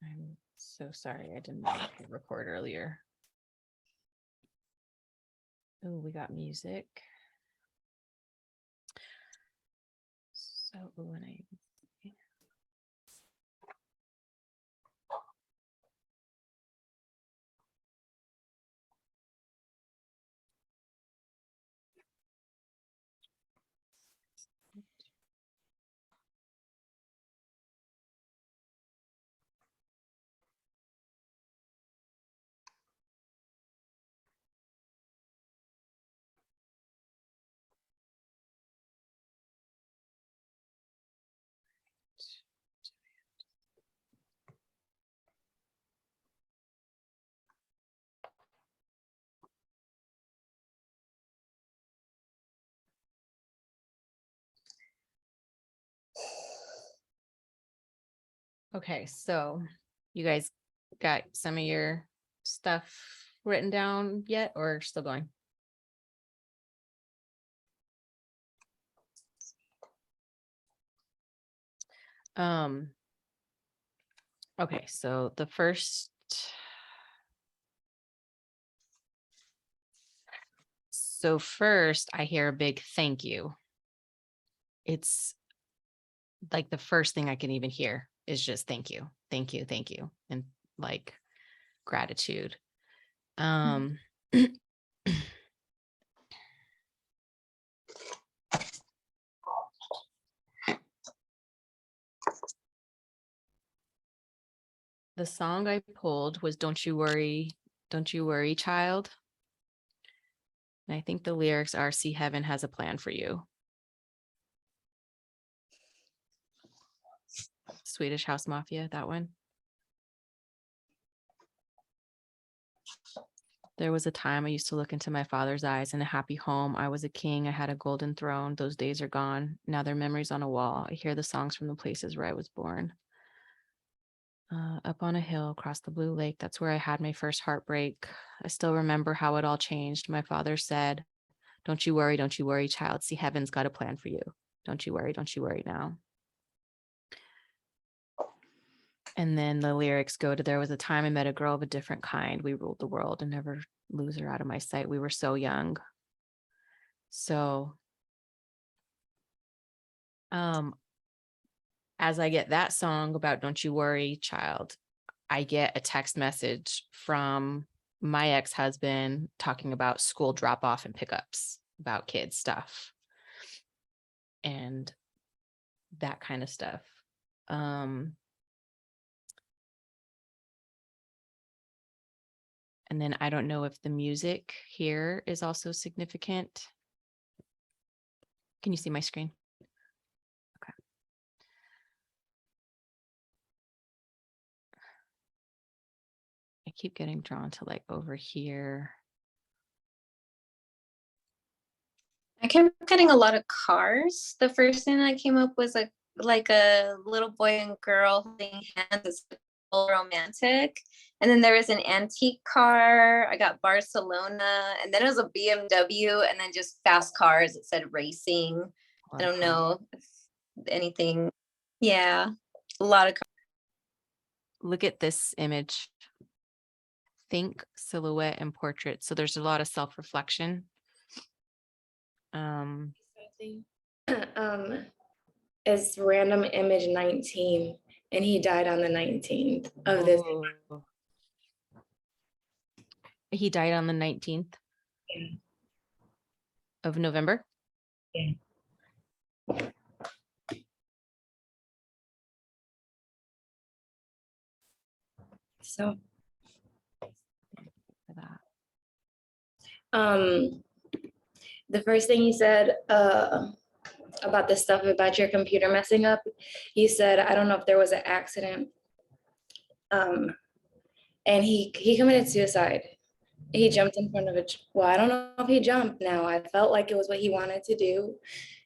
I'm so sorry. I didn't hit record earlier. Oh, we got music. So when Okay, so you guys got some of your stuff written down yet, or still going? Okay, so the first I hear a big thank you. It's like the first thing I can even hear is just thank you, thank you, thank you, and like gratitude. The song I pulled was Don't You Worry, Child. And I think the lyrics are See, heaven has a plan for you. Swedish House Mafia, that one. There was a time I used to look into my father's eyes in a happy home. I was a king. I had a golden throne. Those days are gone. Now they're memories on a wall. I hear the songs from the places where I was born. Up on a hill across the blue lake. That's where I had my first heartbreak. I still remember how it all changed. My father said, don't you worry, child. See, heaven's got a plan for you. Don't you worry now. And then the lyrics go to, there was a time I met a girl of a different kind. We ruled the world and never lose her out of my sight. We were so young. So, as I get that song about Don't You Worry, Child, I get a text message from my ex-husband talking about school drop-off and pickups, about kids stuff and that kind of stuff. And then I don't know if the music here is also significant. Can you see my screen? Okay. I keep getting drawn to like over here. I kept getting a lot of cars. The first thing that came up was like a little boy and girl holding hands. It's romantic. And then there was an antique car. I got Barcelona, and then it was a BMW, and then just fast cars. It said racing. I don't know if anything. Yeah, a lot of cars. Look at this image. Think, silhouette, and portrait. So there's a lot of self-reflection. Is random image 19, and he died on the 19th of this. He died on the 19th of November. Yeah. So for that. The first thing he said about the stuff about your computer messing up, he said, I don't know if there was an accident. And he committed suicide. He jumped in front of it. Well, I don't know if he jumped now. I felt like it was what he wanted to do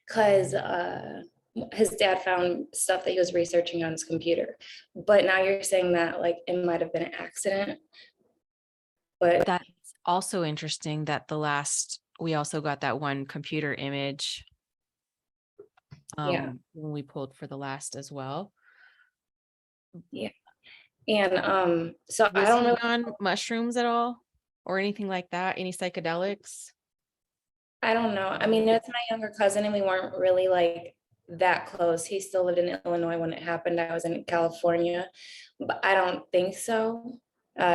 because his dad found stuff that he was researching on his computer. But now you're saying that like it might have been an accident. But that's also interesting that we also got that one computer image when we pulled for the last as well. Yeah. And so I Was don't he really, on mushrooms at all or anything like that? Any psychedelics? I don't know. I mean, it's my younger cousin and we weren't really like that close. He still lived in Illinois when it happened. I was in California, but I don't think so.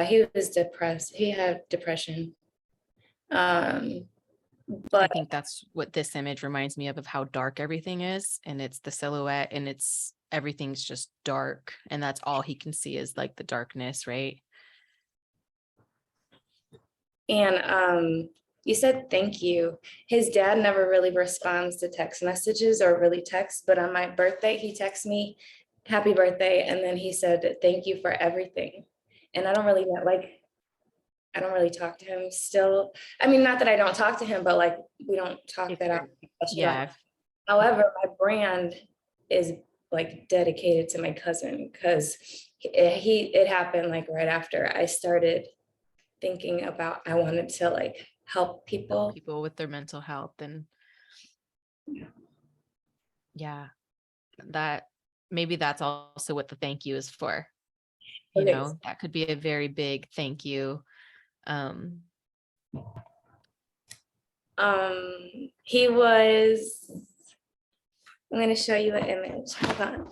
He was depressed. He had depression. Um, I but think that's what this image reminds me of how dark everything is. And it's the silhouette and everything's just dark. And that's all he can see is like the darkness, right? and you said thank you. His dad never really responds to text messages or really texts, but on my birthday, he texted me happy birthday, and then he said thank you for everything. And I don't really I don't really talk to him still. I mean, not that I don't talk to him, but like we don't talk If that you're- often. Especially Yeah. on- However, my brand is like dedicated to my cousin because it happened like right after I started thinking about I wanted to like help people. People with their mental health and yeah, that maybe that's also what the thank you is for. You Okay. know, that could be a very big thank you. He was, I'm gonna show you an image. Hold on.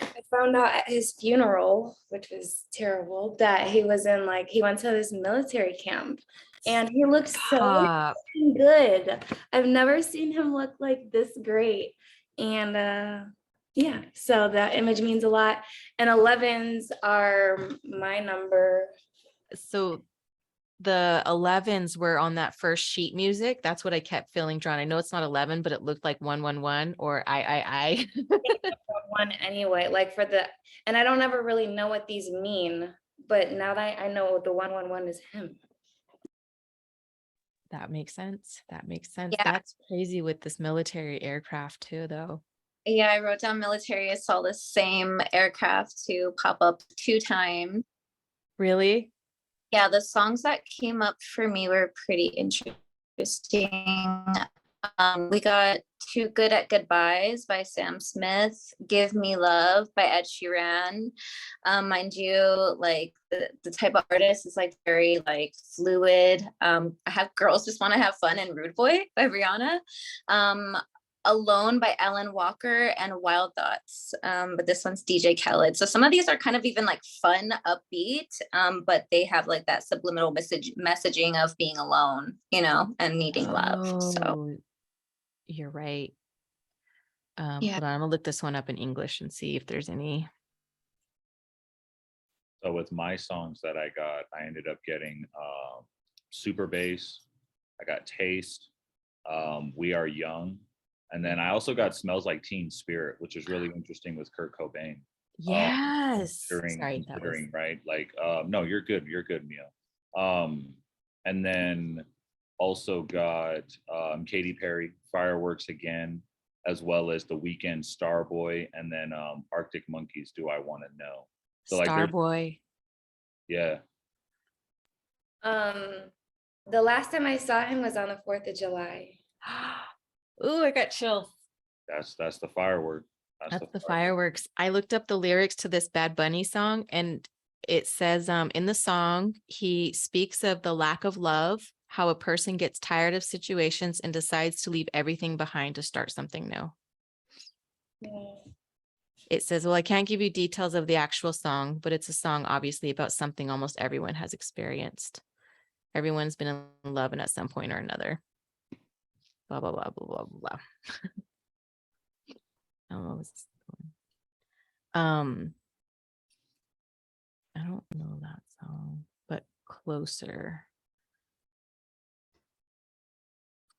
I found out at his funeral, which was terrible, that he was in like, he went to this military camp and he looked so Stop. good. I've never seen him look like this great. And yeah, so that image means a lot. And 11s are my number. So the 11s were on that first sheet music. That's what I kept feeling drawn. I know it's not 11, but it looked like 111 or I. One anyway, like and I don't ever really know what these mean, but now that I know the 111 is him. That makes sense. That makes sense. Yeah. That's crazy with this military aircraft too, though. Yeah, I wrote down military. I saw the same aircraft to pop up 2 times. Really? Yeah, the songs that came up for me were pretty interesting. We got Too Good at Goodbyes by Sam Smith, Give Me Love by Ed Sheeran. Mind you, like the type of artist is like very like fluid. I have Girls Just Want to Have Fun and Rude Boy by Rihanna. Alone by Ellen Walker and Wild Thoughts. But this one's DJ Khaled. So some of these are kind of even like fun, upbeat, but they have like that subliminal messaging of being alone, you know, and needing love. So Oh, you're right. Yeah. Hold on, I'm gonna look this one up in English and see if there's any. So with my songs that I got, I ended up getting Super Bass. I got Taste, We Are Young. And then I also got Smells Like Teen Spirit, which is really interesting with Kurt Cobain. Yes. Considering, right? Like, no, you're good, Mia. And then also got Katy Perry, Fireworks Again, as well as The Weeknd, Starboy, and then Arctic Monkeys, Do I Want to Know. So like, Starboy. Yeah. The last time I saw him was on the 4th of July. Ooh, I got chills. That's the firework. That's the fireworks. I looked up the lyrics to this Bad Bunny song, and it says in the song, he speaks of the lack of love, how a person gets tired of situations and decides to leave everything behind to start something new. It says, well, I can't give you details of the actual song, but it's a song obviously about something almost everyone has experienced. Everyone's been in love and at some point or another. Blah, blah, blah, blah, blah, blah. Oh, I don't know that song, but Closer.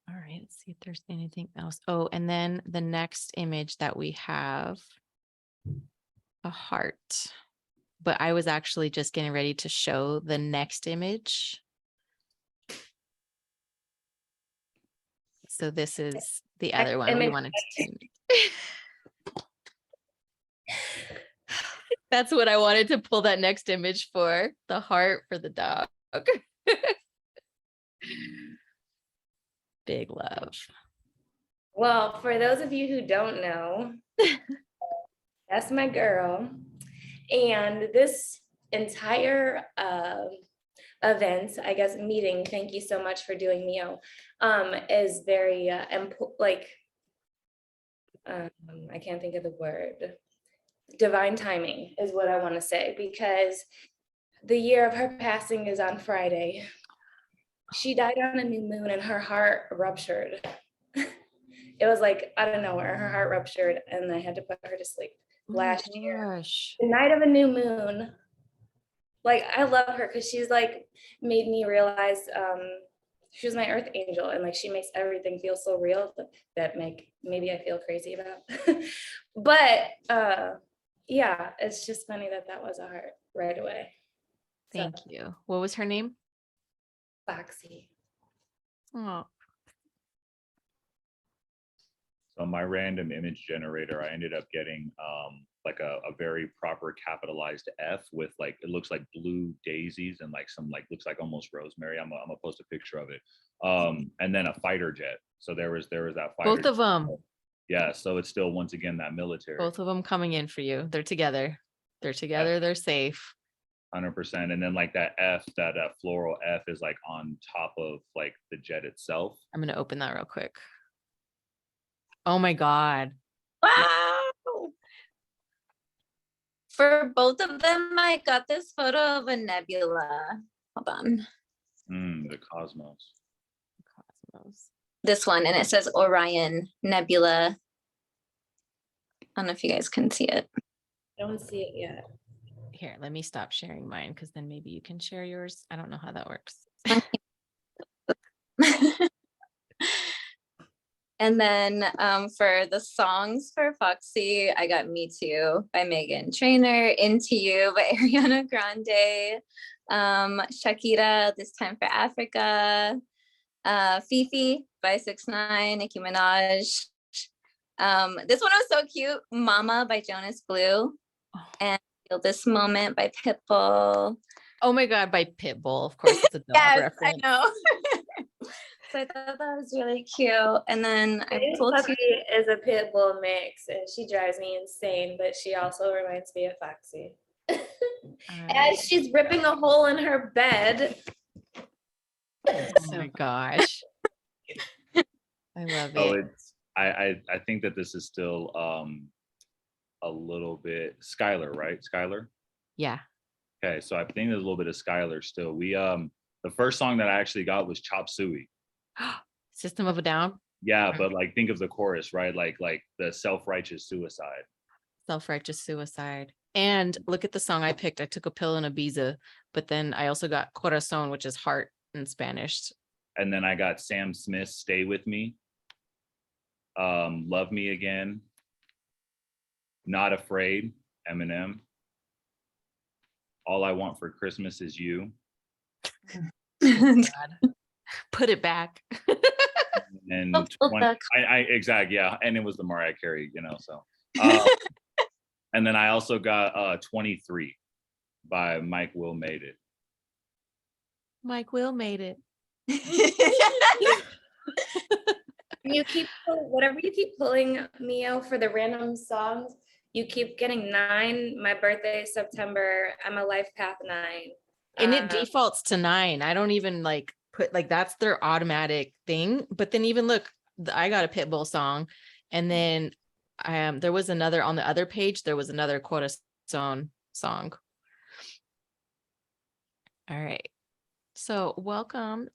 All right, let's see if there's anything else. Oh, and then the next image that we have, a heart. But I was actually just getting ready to show the next image. So this is the other one we wanted to see. That's what I wanted to pull that next image for, the heart for the dog. Big love. Well, for those of you who don't know, that's my girl. And this entire event, I guess, meeting, thank you so much for doing Mio, is very, I can't think of the word. Divine timing is what I want to say, because the year of her passing is on Friday. She died on a new moon and her heart ruptured. It was like out of nowhere, her heart ruptured and I had to put her to sleep last year. Gosh. The night of a new moon. Like, I love her because she's like made me realize she was my earth angel, and like she makes everything feel so real that maybe I feel crazy about. But yeah, it's just funny that was a heart right away. Thank you. What was her name? Foxy. Oh, So my random image generator, I ended up getting like a very proper capitalized F with like, it looks like blue daisies and like some like, looks like almost rosemary. I'm gonna post a picture of it. And then a fighter jet. So there was that fighter both of jet. them. Yeah, so it's still once again that military. Both of them coming in for you. They're together. They're together. They're safe. 100%. And then like that F, that floral F is like on top of like the jet itself. I'm gonna open that real quick. Oh my God. Wow. For both of them, I got this photo of a nebula. Hold on. The cosmos. Cosmos. This one, and it says Orion Nebula. I don't know if you guys can see it. I don't see it yet. Here, let me stop sharing mine because then maybe you can share yours. I don't know how that works. And then for the songs for Foxy, I got Me Too by Megan Trainor, Into You by Ariana Grande, Shakira, This Time for Africa, Fifi by 6ix9ine, Nicki Minaj. This one was so cute, Mama by Jonas Blue, and Feel This Moment by Pitbull. Oh my God, by Pitbull. Of course, it's a dog Yes, reference. I know. So I thought that was really cute. And then I pulled Foxy is a pit bull mix, and she drives me insane, but she also reminds me of Foxy. As she's ripping a hole in her bed. Oh my gosh. I love Oh, it. it's I think that this is still a little bit Skylar, right? Skylar. Yeah. Okay, so I think there's a little bit of Skylar still. We the first song that I actually got was Chop Suey. System of a Down. Yeah, but like think of the chorus, right? Like the self-righteous suicide. Self-righteous suicide. And look at the song I picked. I took a pill in Ibiza, but then I also got Corazón, which is heart in Spanish. And then I got Sam Smith, Stay With Me. Love Me Again. Not Afraid, Eminem. All I Want for Christmas Is You. God. Put it back. And exactly, yeah. And it was the Mariah Carey, so. And then I also got 23 by Mike Will Made It. Mike Will made it. You keep whatever you keep pulling, Mio, for the random songs, you keep getting 9. My birthday is September. I'm a life path 9. And it defaults to 9. I don't even like put like that's their automatic thing. But then even look, I got a Pitbull song, and then there was another on the other page. There was another Corazón song. All right. So welcome,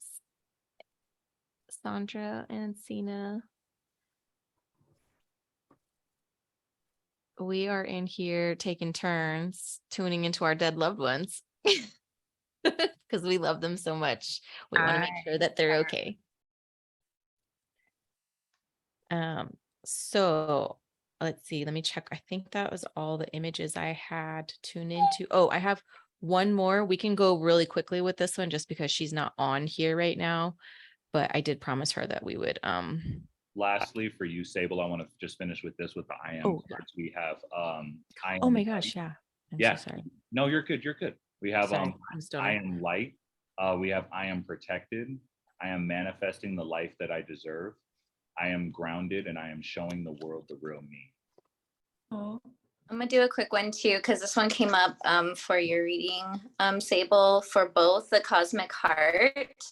Sandra and Sina. We are in here taking turns tuning into our dead loved ones because we love them so much. We want to make sure that they're okay. So let's see, let me check. I think that was all the images I had to tune into. Oh, I have one more. We can go really quickly with this one just because she's not on here right now, but I did promise her that we would Lastly, for you, Sable, I want to just finish with this with the I am cards. We have I am. Oh my gosh, yeah. I'm yeah. so sorry. No, you're good. You're good. We have Sorry, I am light. We have I am protected. I am manifesting the life that I deserve. I am grounded and I am showing the world the real me. Oh. I'm gonna do a quick one too, because this one came up for your reading, Sable, for both the Cosmic Heart.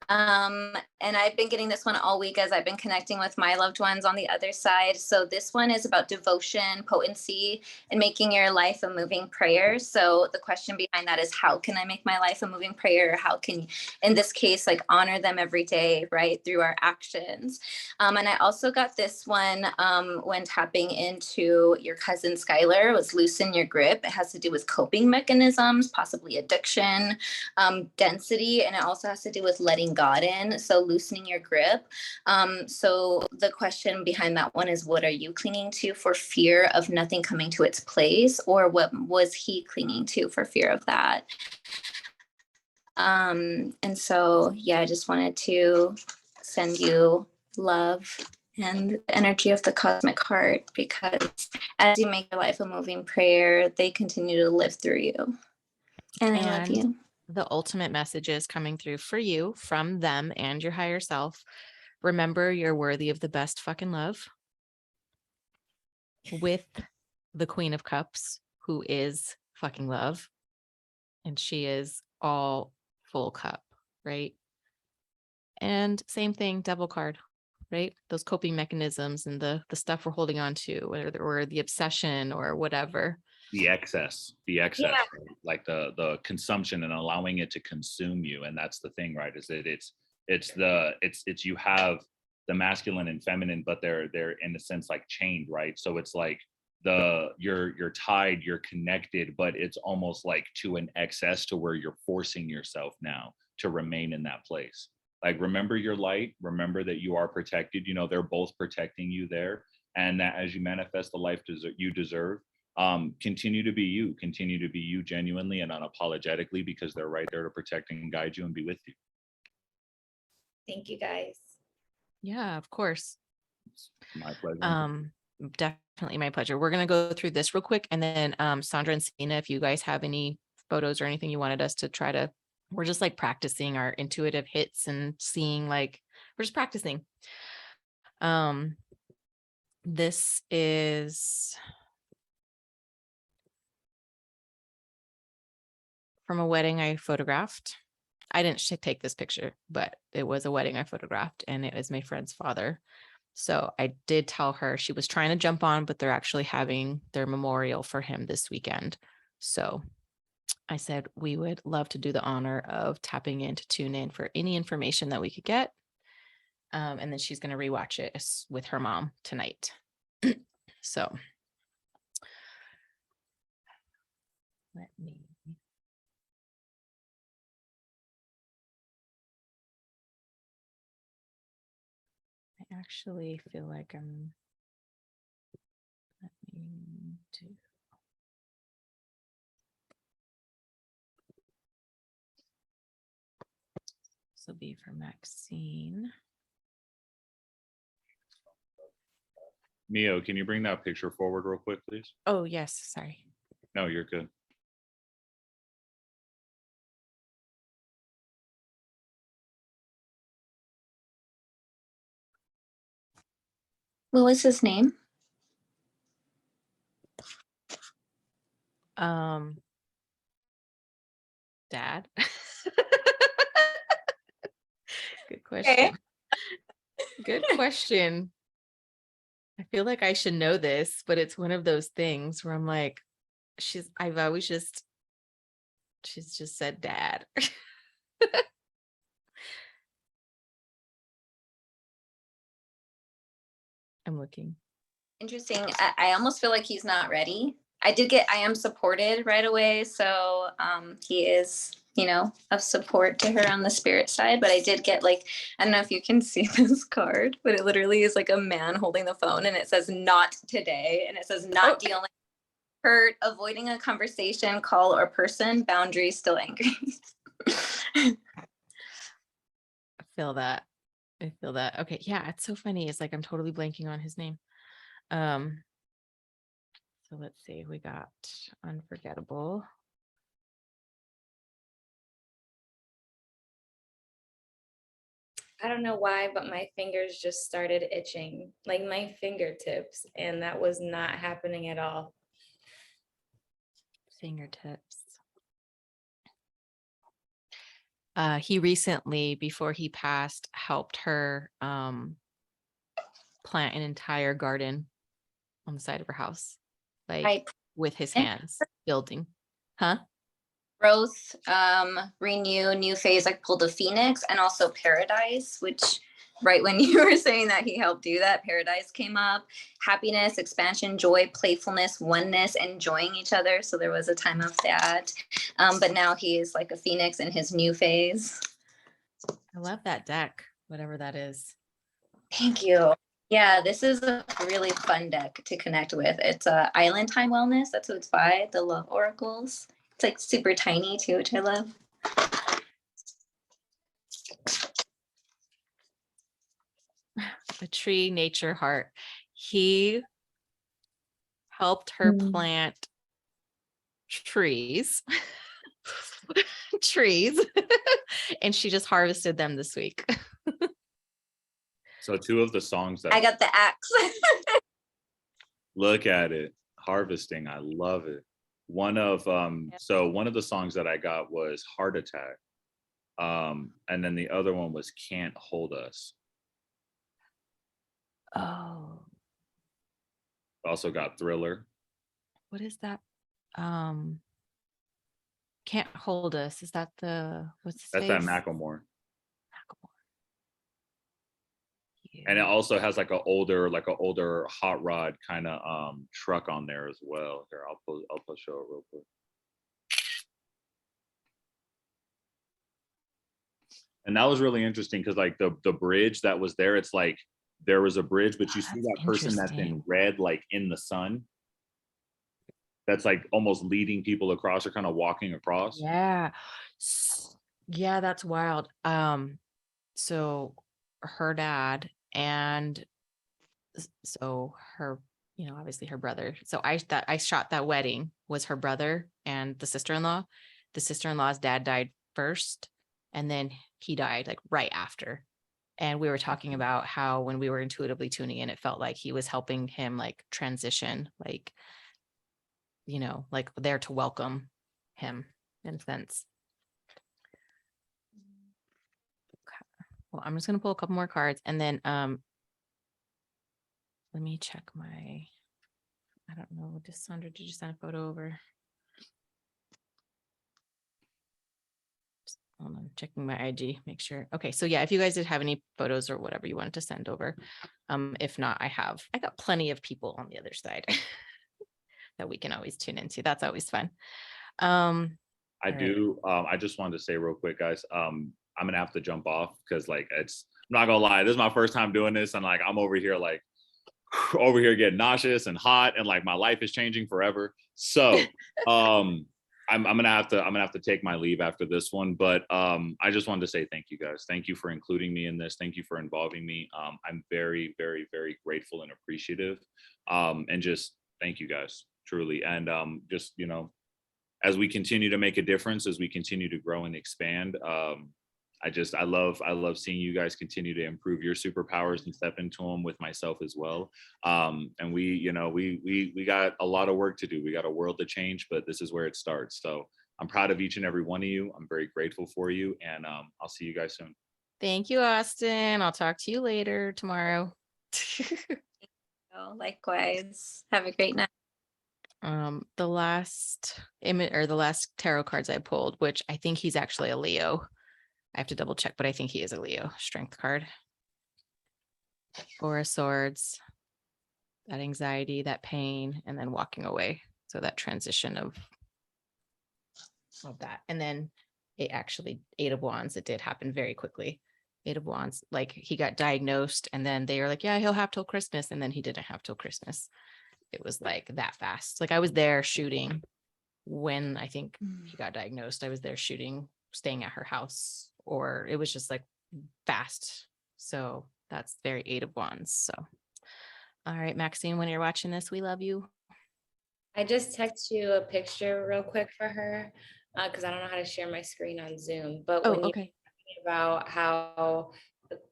And I've been getting this one all week as I've been connecting with my loved ones on the other side. So this one is about devotion, potency, and making your life a moving prayer. So the question behind that is, how can I make my life a moving prayer? How can, in this case, like honor them every day, right, through our actions? And I also got this one when tapping into your cousin Skylar, was loosen your grip. It has to do with coping mechanisms, possibly addiction, density, and it also has to do with letting God in. So loosening your grip. So the question behind that one is, what are you clinging to for fear of nothing coming to its place? Or what was he clinging to for fear of that? And so, yeah, I just wanted to send you love and the energy of the Cosmic Heart, because as you make your life a moving prayer, they continue to live through you. And I love And you. the ultimate messages coming through for you from them and your higher self. Remember, you're worthy of the best fucking love, with the Queen of Cups, who is fucking love. And she is all full cup, right? And same thing, devil card, right? Those coping mechanisms and the stuff we're holding on to, or the obsession or whatever. The excess, right? Like the consumption and allowing it to consume you. And that's the thing, right? Is that it's you have the masculine and feminine, but they're in a sense like chained, right? So it's like you're tied, you're connected, but it's almost like to an excess to where you're forcing yourself now to remain in that place. Like, remember your light, remember that you are protected. They're both protecting you there. And that as you manifest the life you deserve, continue to be you genuinely and unapologetically, because they're right there to protect and guide you and be with you. Thank you guys. Yeah, of course. It's my pleasure. Definitely my pleasure. We're going to go through this real quick, and then Sandra and Sina, if you guys have any photos or anything you wanted us to try to, we're just like practicing our intuitive hits and seeing, like, we're just practicing. This is from a wedding I photographed. I didn't take this picture, but it was a wedding I photographed, and it was my friend's father. So I did tell her, she was trying to jump on, but they're actually having their memorial for him this weekend. So I said, we would love to do the honor of tapping in to tune in for any information that we could get. And then she's going to rewatch it with her mom tonight. So let me. I actually feel like I'm. Let me do. This will be for Maxine. Mio, can you bring that picture forward real quick, please? Oh, yes. Sorry. No, you're good. What was his name? Dad. Good question. Good question. I feel like I should know this, but it's one of those things where I'm like, she's just said dad. I'm looking. Interesting. I almost feel like he's not ready. I am supported right away. So he is, of support to her on the spirit side. But I did get, like, I don't know if you can see this card, but it literally is like a man holding the phone, and it says not today. And it says not dealing, hurt, avoiding a conversation, call, or person, boundaries, still angry. I feel that. Okay. Yeah. It's so funny. It's like, I'm totally blanking on his name. So let's see, we got unforgettable. I don't know why, but my fingers just started itching, like my fingertips, and that was not happening at all. Fingertips. He recently, before he passed, helped her plant an entire garden on the side of her house, like I with his hands, building. Huh? growth, renew, new phase, like pulled a phoenix, and also paradise, which right when you were saying that he helped do that, paradise came up. Happiness, expansion, joy, playfulness, oneness, enjoying each other. So there was a time of that. But now he is like a phoenix in his new phase. I love that deck, whatever that is. Thank you. Yeah, this is a really fun deck to connect with. It's Island Time Wellness. That's what it's by, the Love Oracles. It's like super tiny too, which I love. A tree, nature, heart. He helped her plant trees. Trees. And she just harvested them this week. So two of the songs that I got the axe. look at it, harvesting. I love it. One of the songs that I got was Heart Attack. And then the other one was Can't Hold Us. Oh, Also got Thriller. what is that? Can't Hold Us. Is that the what's his That's that face? Macklemore. Macklemore. And it Yeah. also has like a older hot rod kind of truck on there as well. Here, I'll show it real quick. And that was really interesting because like the bridge that was there, it's like there was a bridge, but you see That's that person that's in interesting. red, like in the sun, that's like almost leading people across or kind of walking across. Yeah. Yeah, that's wild. So her dad and so her, obviously her brother. So I shot that wedding was her brother and the sister-in-law. The sister-in-law's dad died first, and then he died like right after. And we were talking about how when we were intuitively tuning in, it felt like he was helping him like transition, like, like there to welcome him in a sense. Well, I'm just gonna pull a couple more cards and then let me check I don't know, Sandra, did you send a photo over? Hold on, checking my IG, make sure. Okay, so yeah, if you guys did have any photos or whatever you wanted to send over, if not, I got plenty of people on the other side that we can always tune into. That's always fun. I right. do. I just wanted to say real quick, guys. I'm gonna have to jump off because like I'm not gonna lie, this is my first time doing this, and like I'm over here getting nauseous and hot, and like my life is changing forever. So I'm gonna have to take my leave after this one. But I just wanted to say thank you guys. Thank you for including me in this. Thank you for involving me. I'm very, very, very grateful and appreciative. And just thank you guys, truly. And just as we continue to make a difference, as we continue to grow and expand, I love seeing you guys continue to improve your superpowers and step into them with myself as well. And we got a lot of work to do. We got a world to change, but this is where it starts. So I'm proud of each and every one of you. I'm very grateful for you, and I'll see you guys soon. Thank you, Austin. I'll talk to you later tomorrow. Likewise. Have a great night. The last image or the last tarot cards I pulled, which I think he's actually a Leo. I have to double check, but I think he is a Leo. Strength card. Four of Swords, that anxiety, that pain, and then walking away. So that transition of that. And then it actually, Eight of Wands, it did happen very quickly. Eight of Wands, like he got diagnosed and then they were like, yeah, he'll have till Christmas. And then he didn't have till Christmas. It was like that fast. Like I was there shooting when I think he got diagnosed. I was there shooting, staying at her house, or it was just like fast. So that's very Eight of Wands. So, all right, Maxine, when you're watching this, we love you. I just text you a picture real quick for her because I don't know how to share my screen on Zoom. But when you okay. about how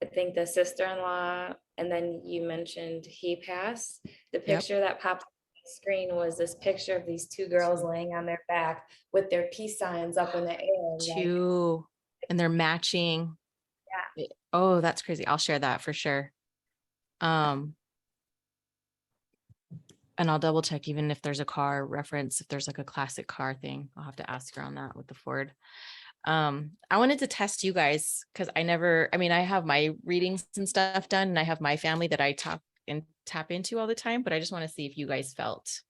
I think the sister-in-law, and then you mentioned he passed. The Yep. picture that popped on the screen was this picture of these two girls laying on their back with their peace signs up in the air. Like, Two, and they're matching. yeah. Oh, that's crazy. I'll share that for sure. And I'll double check even if there's a car reference, if there's like a classic car thing, I'll have to ask her on that with the Ford. I wanted to test you guys because I have my readings and stuff done, and I have my family that I talk and tap into all the time, but I just want to see if you guys felt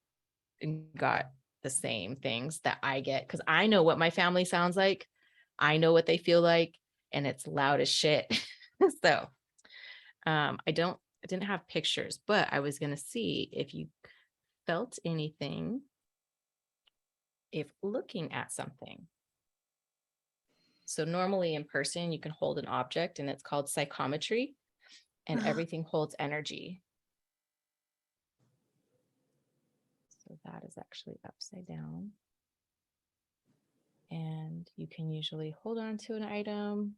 and got the same things that I get, because I know what my family sounds like. I know what they feel like, and it's loud as shit. So I didn't have pictures, but I was gonna see if you felt anything if looking at something. So normally in person, you can hold an object, and it's called psychometry, and everything holds energy. So that is actually upside down. And you can usually hold on to an item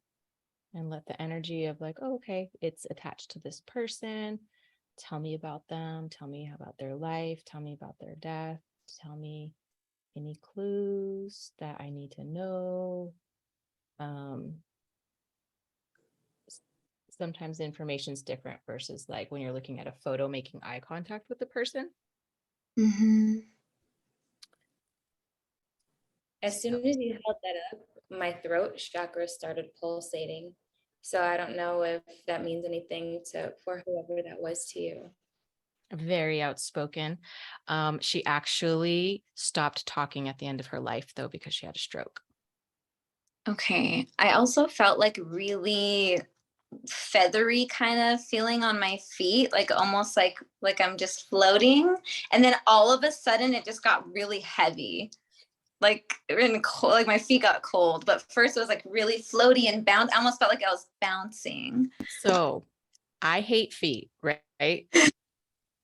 and let the energy of like, oh, okay, it's attached to this person. Tell me about them. Tell me about their life. Tell me about their death. Tell me any clues that I need to know. Sometimes the information is different versus like when you're looking at a photo, making eye contact with the person. Mm-hmm. As soon as you held that up, my throat chakra started pulsating. So I don't know if that means anything for whoever that was to you. Very outspoken. She actually stopped talking at the end of her life though, because she had a stroke. Okay. I also felt like really feathery kind of feeling on my feet, like almost like I'm just floating. And then all of a sudden it just got really heavy. Like cold, like my feet got cold. But first it was like really floaty and bounce. I almost felt like I was bouncing. So I hate feet, right?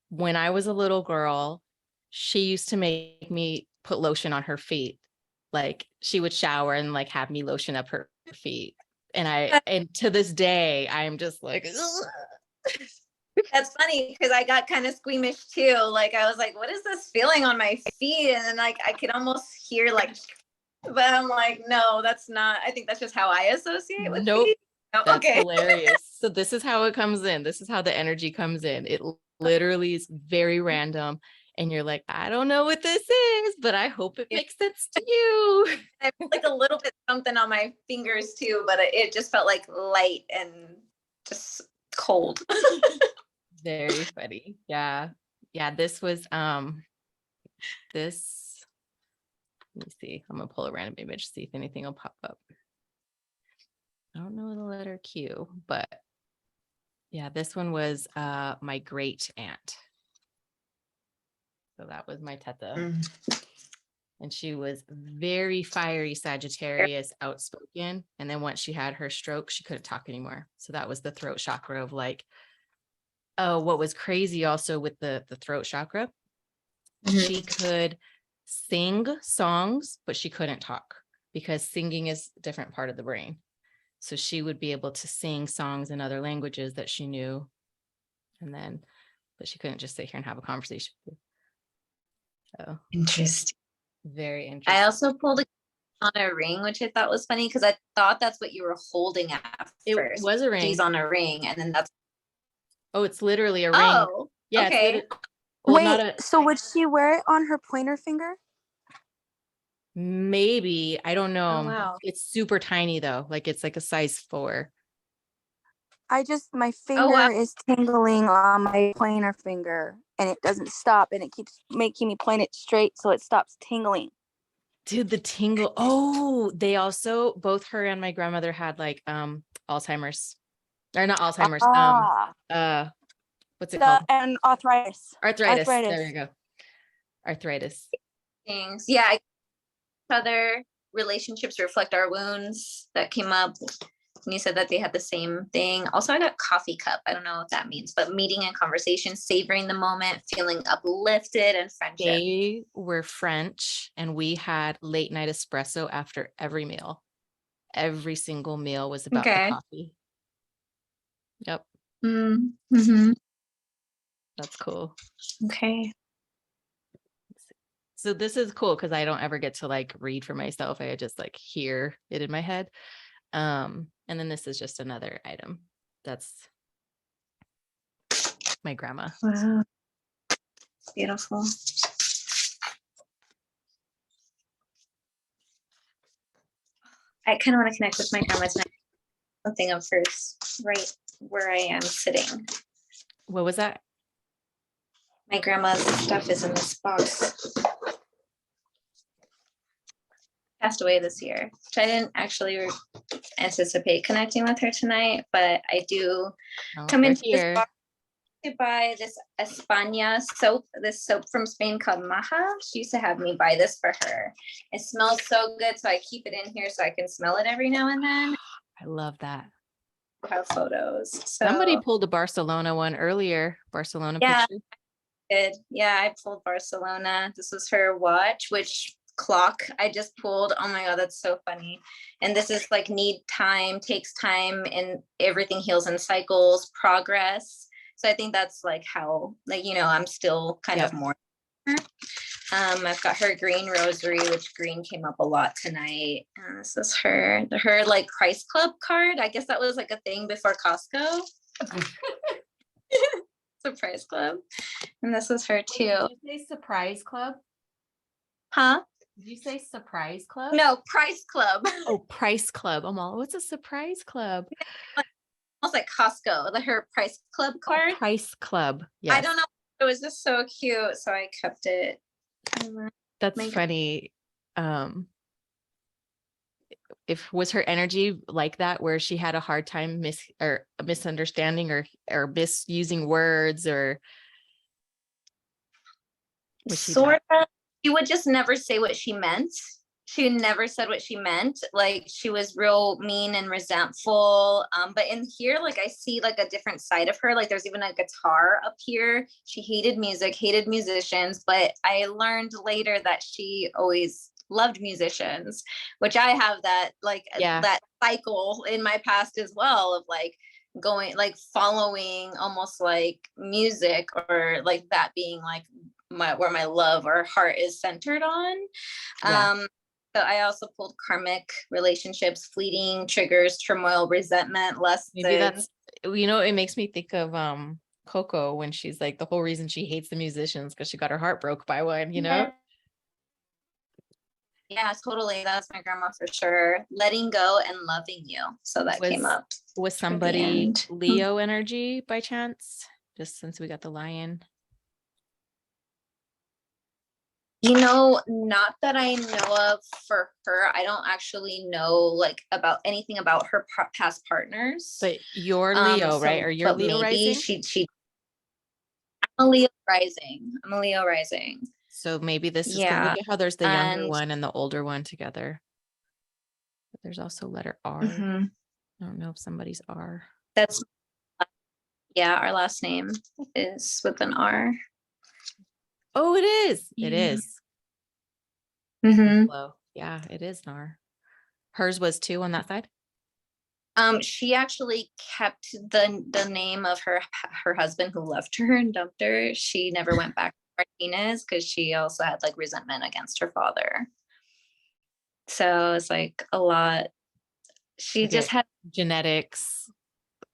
When I was a little girl, she used to make me put lotion on her feet. Like she would shower and like have me lotion up her feet. And to this day, I am just like, ugh. That's funny because I got kind of squeamish too. Like I was like, what is this feeling on my feet? And then like I could almost hear like, but I'm like, no, that's not. I think that's just how I associate with Nope. feet. Oh, That's okay. hilarious. So this is how it comes in. This is how the energy comes in. It literally is very random. And you're like, I don't know what this is, but I hope it makes sense to you. I felt like a little bit something on my fingers too, but it just felt like light and just cold. Very funny. Yeah. Yeah. This was this. Let me see. I'm gonna pull a random image, see if anything will pop up. I don't know the letter Q, but yeah, this one was my great aunt. So that was my teta. And she was very fiery Sagittarius, outspoken. And then once she had her stroke, she couldn't talk anymore. So that was the throat chakra of like, oh, what was crazy also with the throat chakra, she could sing songs, but she couldn't talk because singing is a different part of the brain. So she would be able to sing songs in other languages that she knew. But she couldn't just sit here and have a conversation. So Interesting. very interesting. I also pulled on a ring, which I thought was funny because I thought that's what you were holding at first. It was a ring. She's on a ring, and then that's. Oh, it's literally a ring. Oh, yeah. Okay. Wait, so would she wear it on her pointer finger? Maybe, I don't know. Oh, wow. It's super tiny though. Like it's like a size 4. My finger is tingling on my pointer finger and it doesn't stop and it keeps making me point it straight so it stops tingling. Dude, the tingle. Oh, they also, both her and my grandmother had like Alzheimer's. Or not Alzheimer's. What's it called? And arthritis. Arthritis. There you go. Arthritis. Things. Yeah. Other relationships reflect our wounds that came up. And you said that they had the same thing. Also, I got coffee cup. I don't know what that means, but meeting and conversation, savoring the moment, feeling uplifted, and friendship. They were French, and we had late night espresso after every meal. Every single meal was about the coffee. Yep. Mm-hmm. That's cool. Okay. So this is cool because I don't ever get to like read for myself. I just like hear it in my head. And then this is just another item. That's my grandma. Wow. Beautiful. I kind of want to connect with my grandma tonight. Something of hers right where I am sitting. What was that? My grandma's stuff is in this box. Passed away this year, which I didn't actually anticipate connecting with her tonight, but I do Oh, come they're into this here. box to buy this España soap, this soap from Spain called Maja. She used to have me buy this for her. It smells so good, so I keep it in here so I can smell it every now and then. I love that. I have photos. So Somebody pulled a Barcelona one earlier. Barcelona Yeah. picture. good. Yeah, I pulled Barcelona. This was her watch, which clock I just pulled. Oh my God, that's so funny. And this is like need time, takes time, and everything heals in cycles, progress. So I think that's like how, like, I'm still kind of more. I've got her green rosary, which green came up a lot tonight. This is her like Christ Club card. I guess that was like a thing before Costco. Surprise Club. And this is her too. Did you say Surprise Club? Huh? Did you say Surprise Club? No, Price Club. Oh, Price Club. I'm all, what's a Surprise Club? Almost like Costco, her Price Club card. Oh, Price Club. Yes. I don't know. It was just so cute. So I kept it. That's funny. If was her energy like that, where she had a hard time misunderstanding or misusing words, or sort of, she would just never say what she meant. She never said what she meant. Like, she was real mean and resentful. But in here, like, I see like a different side of her. Like, there's even a guitar up here. She hated music, hated musicians, but I learned later that she always loved musicians, which I have that, like, that cycle in my past as well, of like going, like following almost like music, or like that being like where my love or heart is centered on. So I also pulled karmic relationships, fleeting triggers, turmoil, resentment, lessons. Maybe that's, it makes me think of Coco, when she's like, the whole reason she hates the musicians because she got her heart broke by one, Yeah, totally. That's my grandma for sure. Letting go and loving you. So that came up. Was somebody Leo energy by chance? Just since we got the lion. Not that I know of for her. I don't actually know like about anything about her past partners. But you're Leo, right? Or you're Leo rising? I'm a Leo rising. So maybe this is, look at how there's the younger one and the older one together. But there's also letter R. I don't know if somebody's R. Our last name is with an R. Oh, it is. Yeah. It is. Yeah, it is an R. Hers was too on that side. She actually kept the name of her husband who left her and dumped her. She never went back to Martinez because she also had like resentment against her father. So it's like a lot. She just had genetics,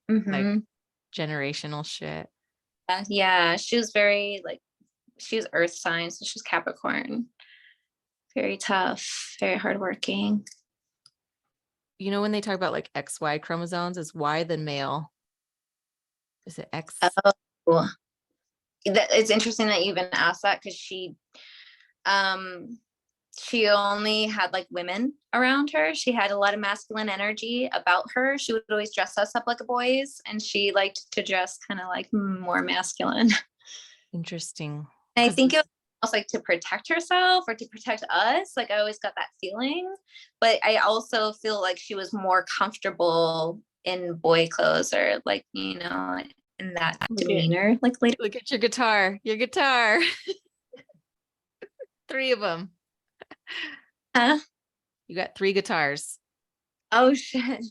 like generational shit. Yeah, she was very like, she was earth sign, so she's Capricorn. Very tough, very hardworking. When they talk about like XY chromosomes, is Y the male? Is it X? Oh, it's interesting that you even asked that, because she only had like women around her. She had a lot of masculine energy about her. She would always dress us up like boys, and she liked to dress kind of like more masculine. Interesting. I think it was almost like to protect herself or to protect us. Like, I always got that feeling, but I also feel like she was more comfortable in boy clothes, or like, in that demeanor. Like, later. Look at your guitar. 3 of them. Huh? You got 3 guitars. Oh shit.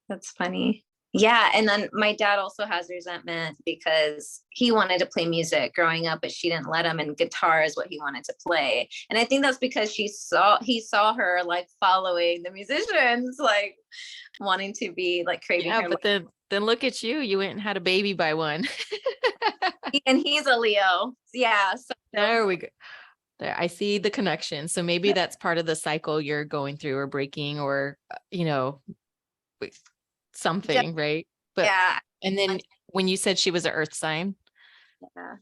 That's funny. Yeah, and then my dad also has resentment because he wanted to play music growing up, but she didn't let him, and guitar is what he wanted to play. And I think that's because he saw her like following the musicians, like wanting to be like craving Yeah, her. but then look at you. You went and had a baby by one. And he's a Leo. Yeah. So There we go. There, I see the connection. So maybe that's part of the cycle you're going through or breaking or, something, right? But, yeah. and then when you said she was an earth sign, Yeah.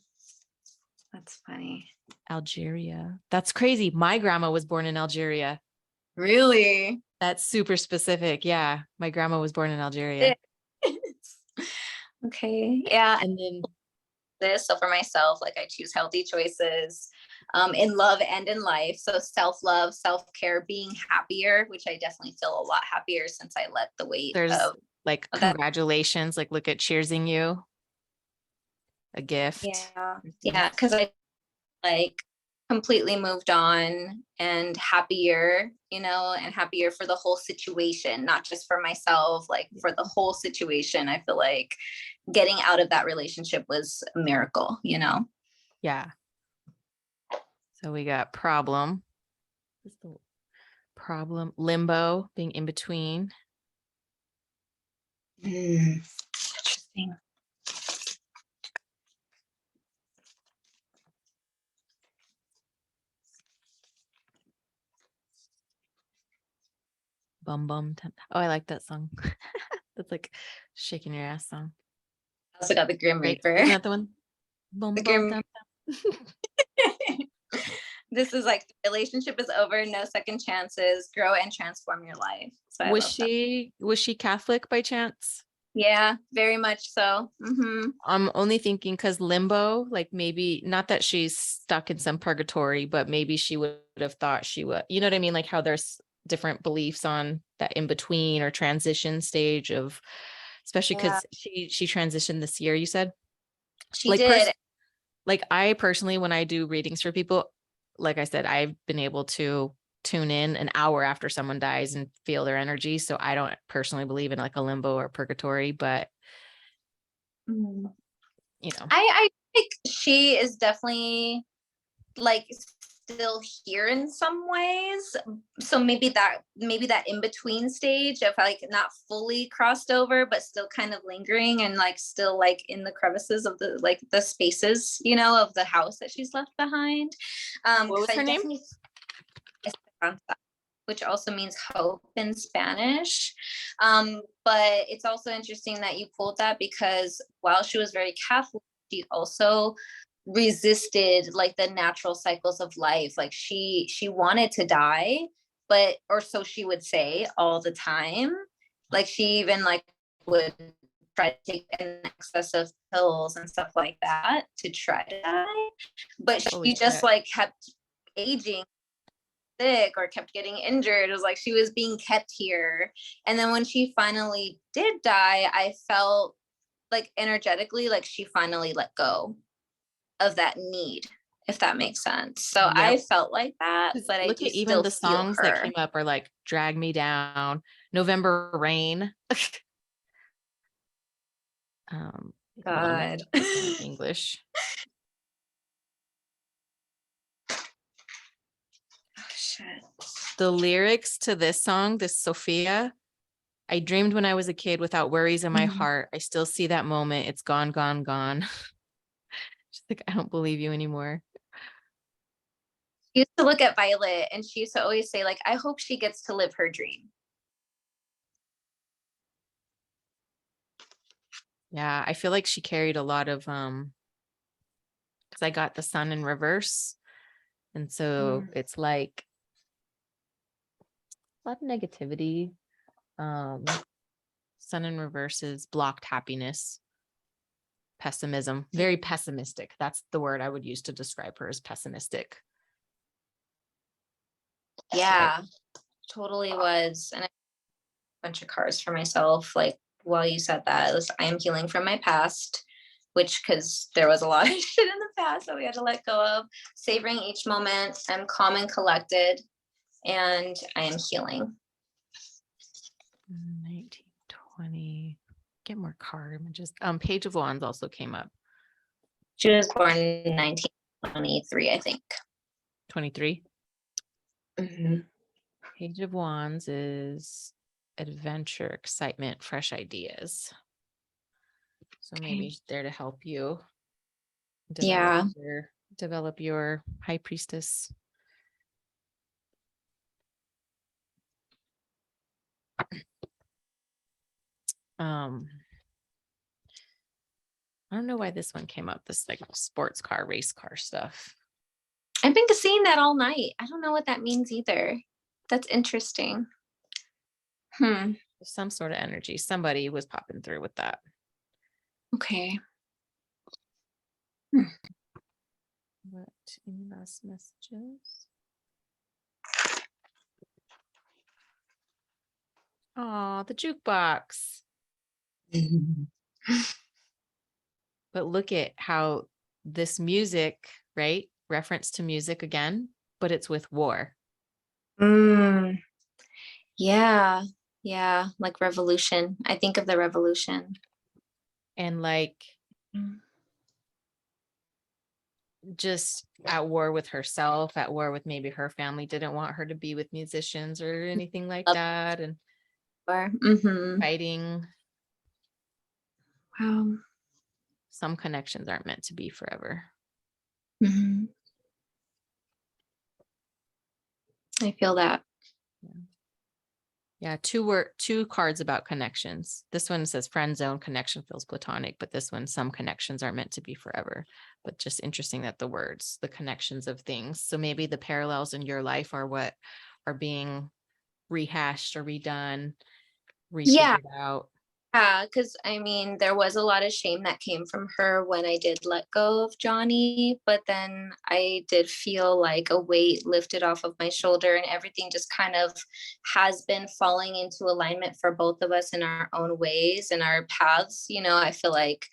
That's funny. Algeria. That's crazy. My grandma was born in Algeria. Really? That's super specific. Yeah. My grandma was born in Algeria. Okay. Yeah. And then So for myself, like I choose healthy choices in love and in life. So self-love, self-care, being happier, which I definitely feel a lot happier since I let the weight there's of like, of that. congratulations, like look at cheersing you, a gift. Yeah, because I like completely moved on and happier, and happier for the whole situation, not just for myself, like for the whole situation. I feel like getting out of that relationship was a miracle. Yeah. So we got problem. What's the problem? Limbo, being in between. Interesting. Bum bum. Oh, I like that song. That's like shaking your ass song. I also got the Grim Right? Reaper. Isn't that the one? Bum The bum Grim dum. This is like the relationship is over, no second chances, grow and transform your life. So I Was love that. she Catholic by chance? Yeah, very much so. I'm only thinking because limbo, like maybe not that she's stuck in some purgatory, but maybe she would have thought she would, you know what I mean? Like how there's different beliefs on that in between or transition stage of, especially Yeah, because she transitioned this year, you said? she Like did. like I personally, when I do readings for people, like I said, I've been able to tune in an hour after someone dies and feel their energy. So I don't personally believe in like a limbo or purgatory, but Mhm. you know, I think she is definitely like still here in some ways. So maybe that in between stage of like not fully crossed over, but still kind of lingering and like still like in the crevices of the spaces, of the house that she's left behind. what was Because her I name? definitely, which also means hope in Spanish. But it's also interesting that you pulled that because while she was very Catholic, she also resisted like the natural cycles of life. Like she wanted to die, or so she would say all the time. Like she even like would try to take an excess of pills and stuff like that to try to die. But Holy she just shit. like kept aging sick or kept getting injured. It was like she was being kept here. And then when she finally did die, I felt like energetically like she finally let go of that need, if that makes sense. So I Yep. felt like that, but I Look do at even still the feel songs that her. came up are like Drag Me Down, November Rain. Hold on, I'm gonna God. put this in English. Oh, shit. The lyrics to this song, this Sophia, I dreamed when I was a kid without worries in my Mhm. heart. I still see that moment. It's gone, gone, gone. She's like, I don't believe you anymore. She used to look at Violet and she used to always say, like, I hope she gets to live her dream. Yeah, I feel like she carried a lot of because I got the sun in reverse. And so it's like a lot of negativity. Sun in reverse is blocked happiness, pessimism, very pessimistic. That's the word I would use to describe her, as pessimistic. Yeah, totally was. And a bunch of cards for myself. Like while you said that, it was I am healing from my past, which because there was a lot of shit in the past that we had to let go of. Savoring each moment. I'm calm and collected, and I am healing. 1920. get more card images. Page of Wands also came up. She was born in 1923, I think. 23. Mhm. Page of Wands is adventure, excitement, fresh ideas. So maybe Okay. there to help you Yeah. develop your high priestess. I don't know why this one came up, this like sports car, race car stuff. I've been seeing that all night. I don't know what that means either. That's interesting. Some sort of energy. Somebody was popping through with that. Okay. What any last messages? Oh, the jukebox. But look at how this music, right? Reference to music again, but it's with war. Yeah. Yeah. Like revolution. I think of the revolution. And like just at war with herself, at war with maybe her family, didn't want her to be with musicians or anything like that. And fighting. Wow. Some connections aren't meant to be forever. I feel that. Yeah, two cards about connections. This one says friend zone, connection feels platonic, but this one, some connections aren't meant to be forever. But just interesting that the words, the connections of things. So maybe the parallels in your life are what are being rehashed or redone, Yeah. refigured out. Yeah, because I mean, there was a lot of shame that came from her when I did let go of Johnny, but then I did feel like a weight lifted off of my shoulder, and everything just kind of has been falling into alignment for both of us in our own ways and our paths. You know, I feel like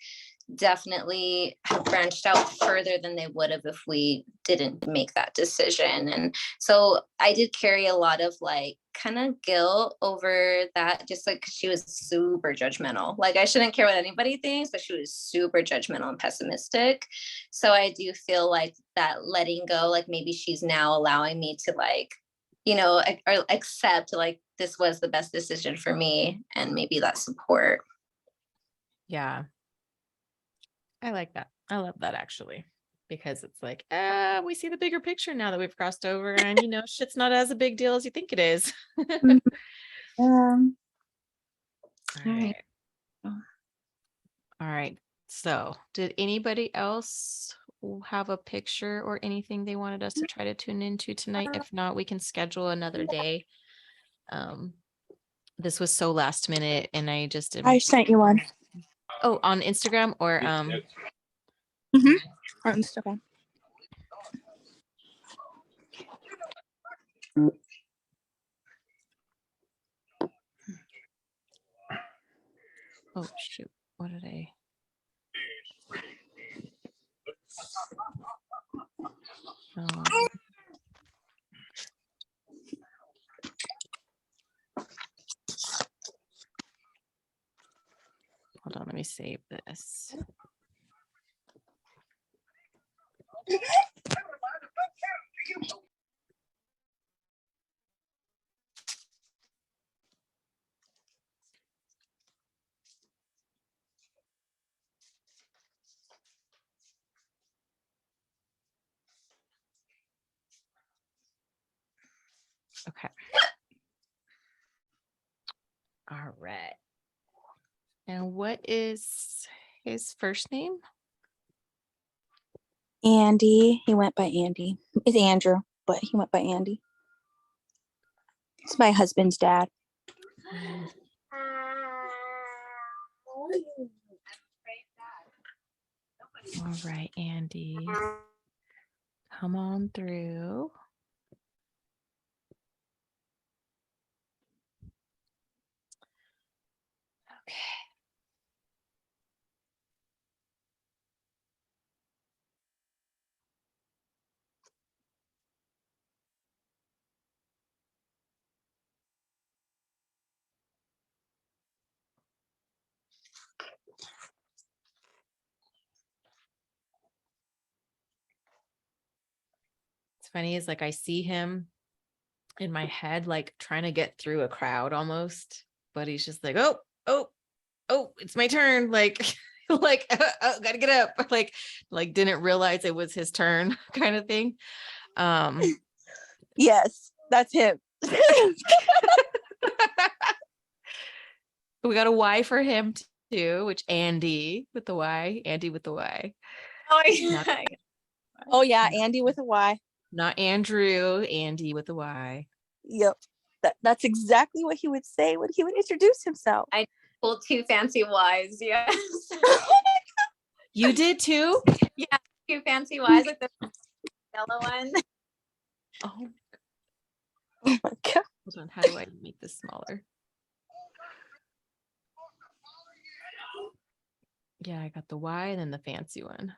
definitely have branched out further than they would have if we didn't make that decision. And so I did carry a lot of like kind of guilt over that, just like 'cause she was super judgmental. Like I shouldn't care what anybody thinks, but she was super judgmental and pessimistic. So I do feel like that letting go, like maybe she's now allowing me to like, you know, or accept like this was the best decision for me, and maybe that support. Yeah. I like that. I love that actually, because it's like, we see the bigger picture now that we've crossed over, and shit's not as a big deal as you think it is. All All right. right. All right. So, did anybody else have a picture or anything they wanted us to try to tune into tonight? If not, we can schedule another day. This was so last minute, and I just I sent you one. Oh, on Instagram or On Instagram. oh shoot, what did I? Hold on, let me save this. Okay. All right. And what is his first name? Andy. He went by Andy. It's Andrew, but he went by Andy. It's my husband's dad. All right, Andy. Come on through. Okay. funny is like I see him in my head, like trying to get through a crowd almost, but he's just like, oh, it's my turn. Like, like, gotta get up. Like didn't realize it was his turn kind of thing. Yes, that's him. We got a Y for him too, which Andy with the Y. Oh, Not, yeah. Oh yeah, Andy with a Y. not Andrew, Andy with the Y. Yep. That's exactly what he would say when he would introduce himself. Pull two fancy Ys. Yes. You did too? Yeah, two fancy Ys, like the yellow one. Oh, Oh my God. hold on. How do I make this smaller? Yeah, I got the Y and then the fancy one.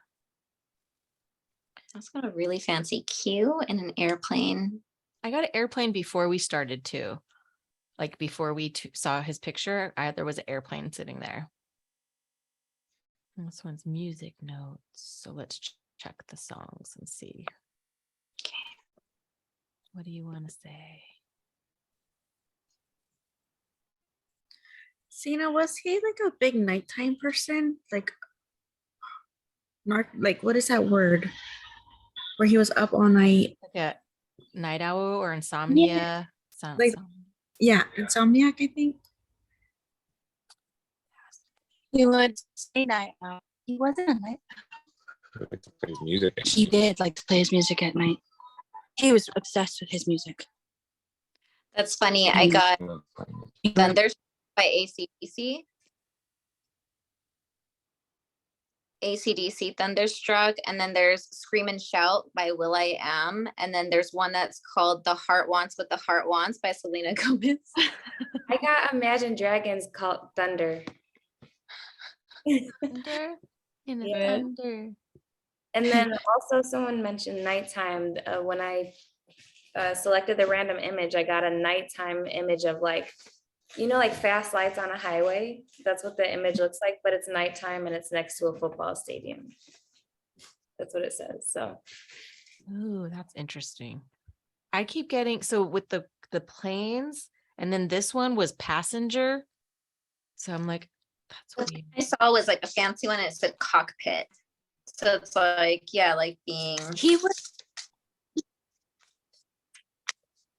That's got a really fancy Q and an airplane. I got an airplane before we started too. Like before we saw his picture, there was an airplane sitting there. And this one's music notes. So let's check the songs and see. Okay. What do you want to say? Sina, was he like a big nighttime person? Like, what is that word? Where he was up all night. Like a night owl or insomnia? Like- Yeah, insomniac, I think. He would say night owl. He wasn't a night owl. Like to play his music. He did like to play his music at night. He was obsessed with his music. That's funny. I got Thunders by AC/DC. AC/DC Thunderstruck, and then there's Scream and Shout by will.i.am, and then there's one that's called The Heart Wants What the Heart Wants by Selena Gomez. I got Imagine Dragons called Thunder. Thunder in the Yeah. thunder. And then also someone mentioned nighttime. When I selected the random image, I got a nighttime image of like, like fast lights on a highway. That's what the image looks like, but it's nighttime and it's next to a football stadium. That's what it says. So Ooh, that's interesting. I keep getting, so with the planes, and then this one was passenger. So I'm like, that's What weird. I saw was like a fancy one. It said cockpit. So it's like, yeah, like being. He was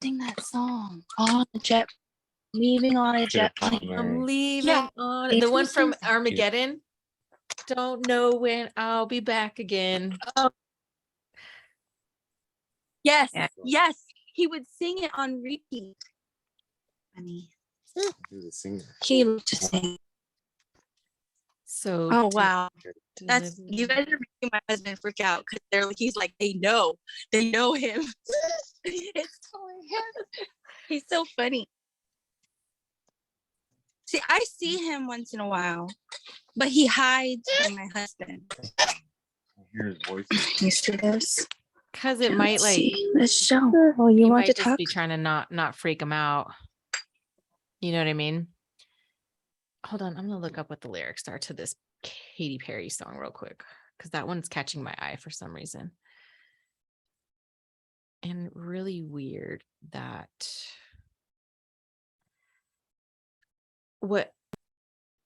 sing that song on the jet, leaving on a jet plane. I'm leaving Yeah. on They the one do from sing that. Armageddon. Don't know when I'll be back again. Yes, Yeah. yes. He would sing it on repeat. Funny. He was a singer. He loved to sing. So Oh wow. That's delivery. you guys are making my husband freak out because he's like, they know him. It's totally him. He's so funny. See, I see him once in a while, but he hides from my husband. I hear his voice. You see this? Because it might Let's like see. Let's show. Oh, you you want might to just talk? be trying to not freak him out. You know what I mean? Hold on, I'm gonna look up what the lyrics are to this Katy Perry song real quick, because that one's catching my eye for some reason. And really weird that what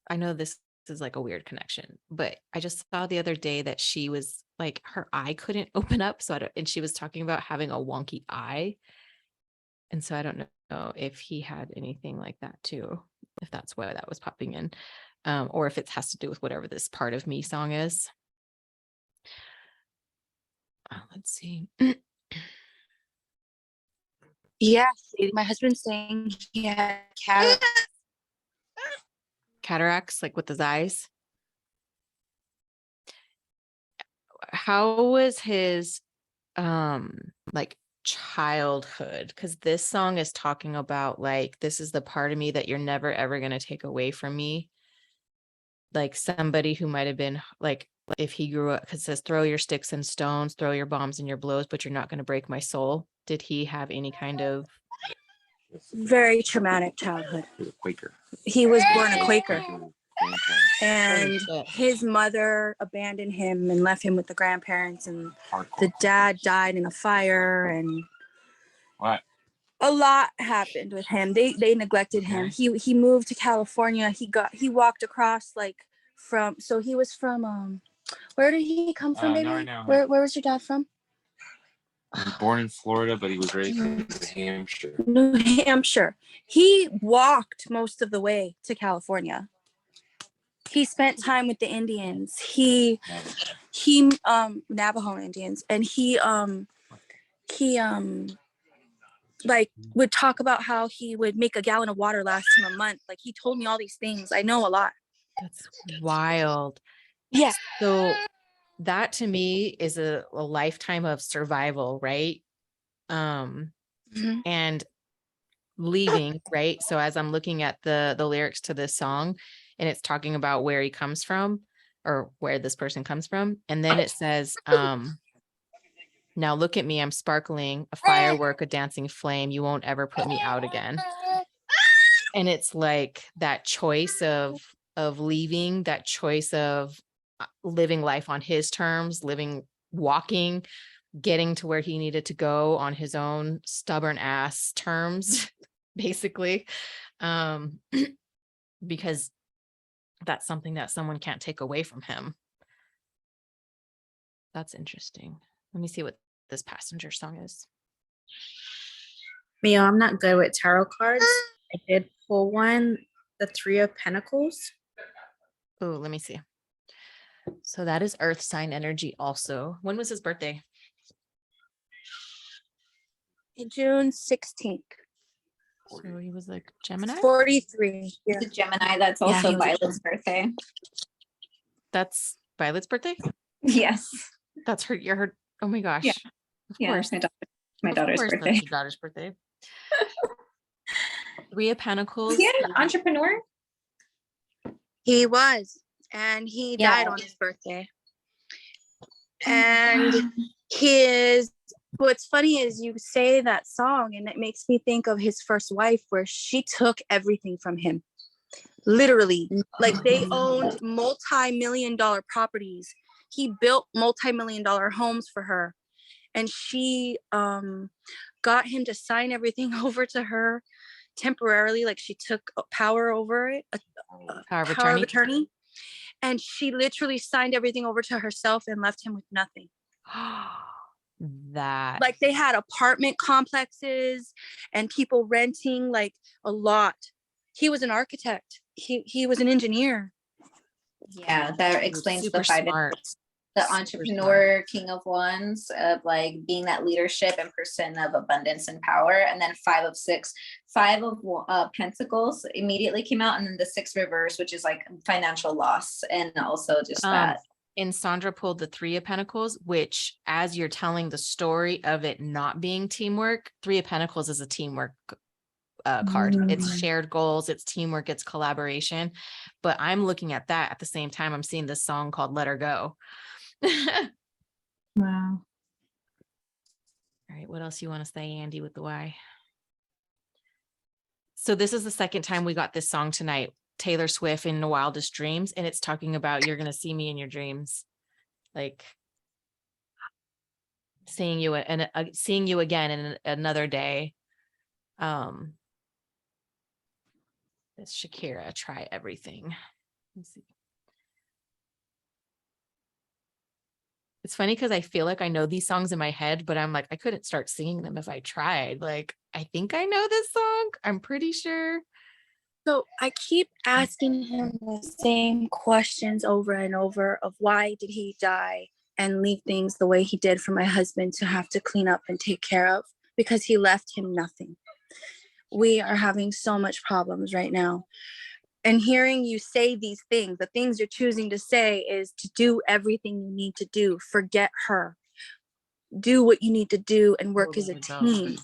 I know this is like a weird connection, but I just saw the other day that she was like her eye couldn't open up. So and she was talking about having a wonky eye. And so I don't know if he had anything like that too, if that's why that was popping in, or if it has to do with whatever this Part of Me song is. Let's see. Yeah, my husband's saying he had Cataracts, like with his eyes. How was his like childhood? Because this song is talking about like, this is the part of me that you're never ever going to take away from me. Like somebody who might have been like, if he grew up, because it says throw your sticks and stones, throw your bombs and your blows, but you're not going to break my soul. Did he have any kind of very traumatic childhood. He was a Quaker. He was born a Quaker. And shit. his mother abandoned him and left him with the grandparents, and the Hardcore. dad died in a fire, and What? a lot happened with him. They neglected him. He moved to California. He walked across so he was from where did he come from, baby? Not right now. Where was your dad from? He was born in Florida, but he was raised in New Hampshire. New Hampshire. He walked most of the way to California. He spent time with the Indians. He Navajo Indians, and he like would talk about how he would make a gallon of water last him a month. Like, he told me all these things. I know a lot. That's wild. Yeah. So that to me is a lifetime of survival, right? Mhm. And leaving, right? So as I'm looking at the lyrics to this song, and it's talking about where he comes from, or where this person comes from, and then it says, now look at me, I'm sparkling, a firework, a dancing flame, you won't ever put me out again. And it's like that choice of leaving, that choice of living life on his terms, walking, getting to where he needed to go on his own stubborn ass terms, basically. Because that's something that someone can't take away from him. That's interesting. Let me see what this passenger song is. Mio, I'm not good with tarot cards. I did pull one, the Three of Pentacles. Oh, let me see. So that is earth sign energy also. When was his birthday? June 16th. So he was like Gemini? 43. Yeah. The Gemini, that's Yeah, also he was a Violet's birthday. That's Violet's birthday? Yes. That's her. Oh my gosh. Yeah. Of Yeah, course. my Of daughter's course birthday. That's your daughter's birthday. Three of Pentacles. Is he an entrepreneur? He was, and he died on his birthday. And what's funny is you say that song, and it makes me think of his first wife, where she took everything from him. Literally, like, they owned multi-million-dollar properties. He built multi-million-dollar homes for her, and she got him to sign everything over to her temporarily. Like, she took power over it, Power of power of attorney. attorney, and she literally signed everything over to herself and left him with nothing. That, Like, they had apartment complexes and people renting, like, a lot. He was an architect. He was an engineer. Yeah, that explains super the five. smart. The Super entrepreneur, king of wands, of like being that leadership and person of abundance and power. And then five of pentacles immediately came out, and then the six reverse, which is like financial loss, and also just that. And Sandra pulled the Three of Pentacles, which, as you're telling the story of it not being teamwork, Three of Pentacles is a teamwork card. It's shared goals, it's teamwork, it's collaboration. But I'm looking at that at the same time. I'm seeing this song called Let Her Go. Wow. All right, what else you want to say, Andy, with the Y? So this is the second time we got this song tonight, Taylor Swift in The Wildest Dreams, and it's talking about you're going to see me in your dreams, like seeing you and seeing you again in another day. It's Shakira, Try Everything. Let's see. It's funny because I feel like I know these songs in my head, but I'm like, I couldn't start singing them if I tried. Like, I think I know this song. I'm pretty sure. So I keep asking him the same questions over and over of why did he die and leave things the way he did for my husband to have to clean up and take care of, because he left him nothing. We are having so much problems right now. And hearing you say these things, the things you're choosing to say is to do everything you need to do. Forget her. Do what you need to do and work as a team.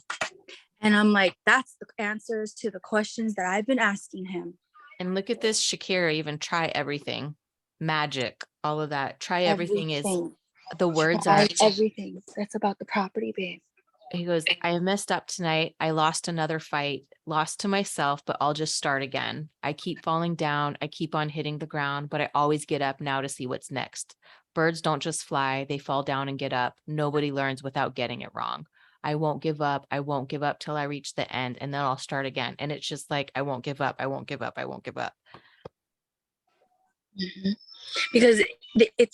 And I'm like, that's the answers to the questions that I've been asking him. And look at this, Shakira, even Try Everything, magic, all of that. Try everything is, the words are, everything. That's about the property, babe. he goes, I messed up tonight. I lost another fight. lost to myself, but I'll just start again. I keep falling down. I keep on hitting the ground, but I always get up now to see what's next. Birds don't just fly, they fall down and get up. Nobody learns without getting it wrong. I won't give up. I won't give up till I reach the end, and then I'll start again. And it's just like, I won't give up. I won't give up. I won't give up. Mhm. Because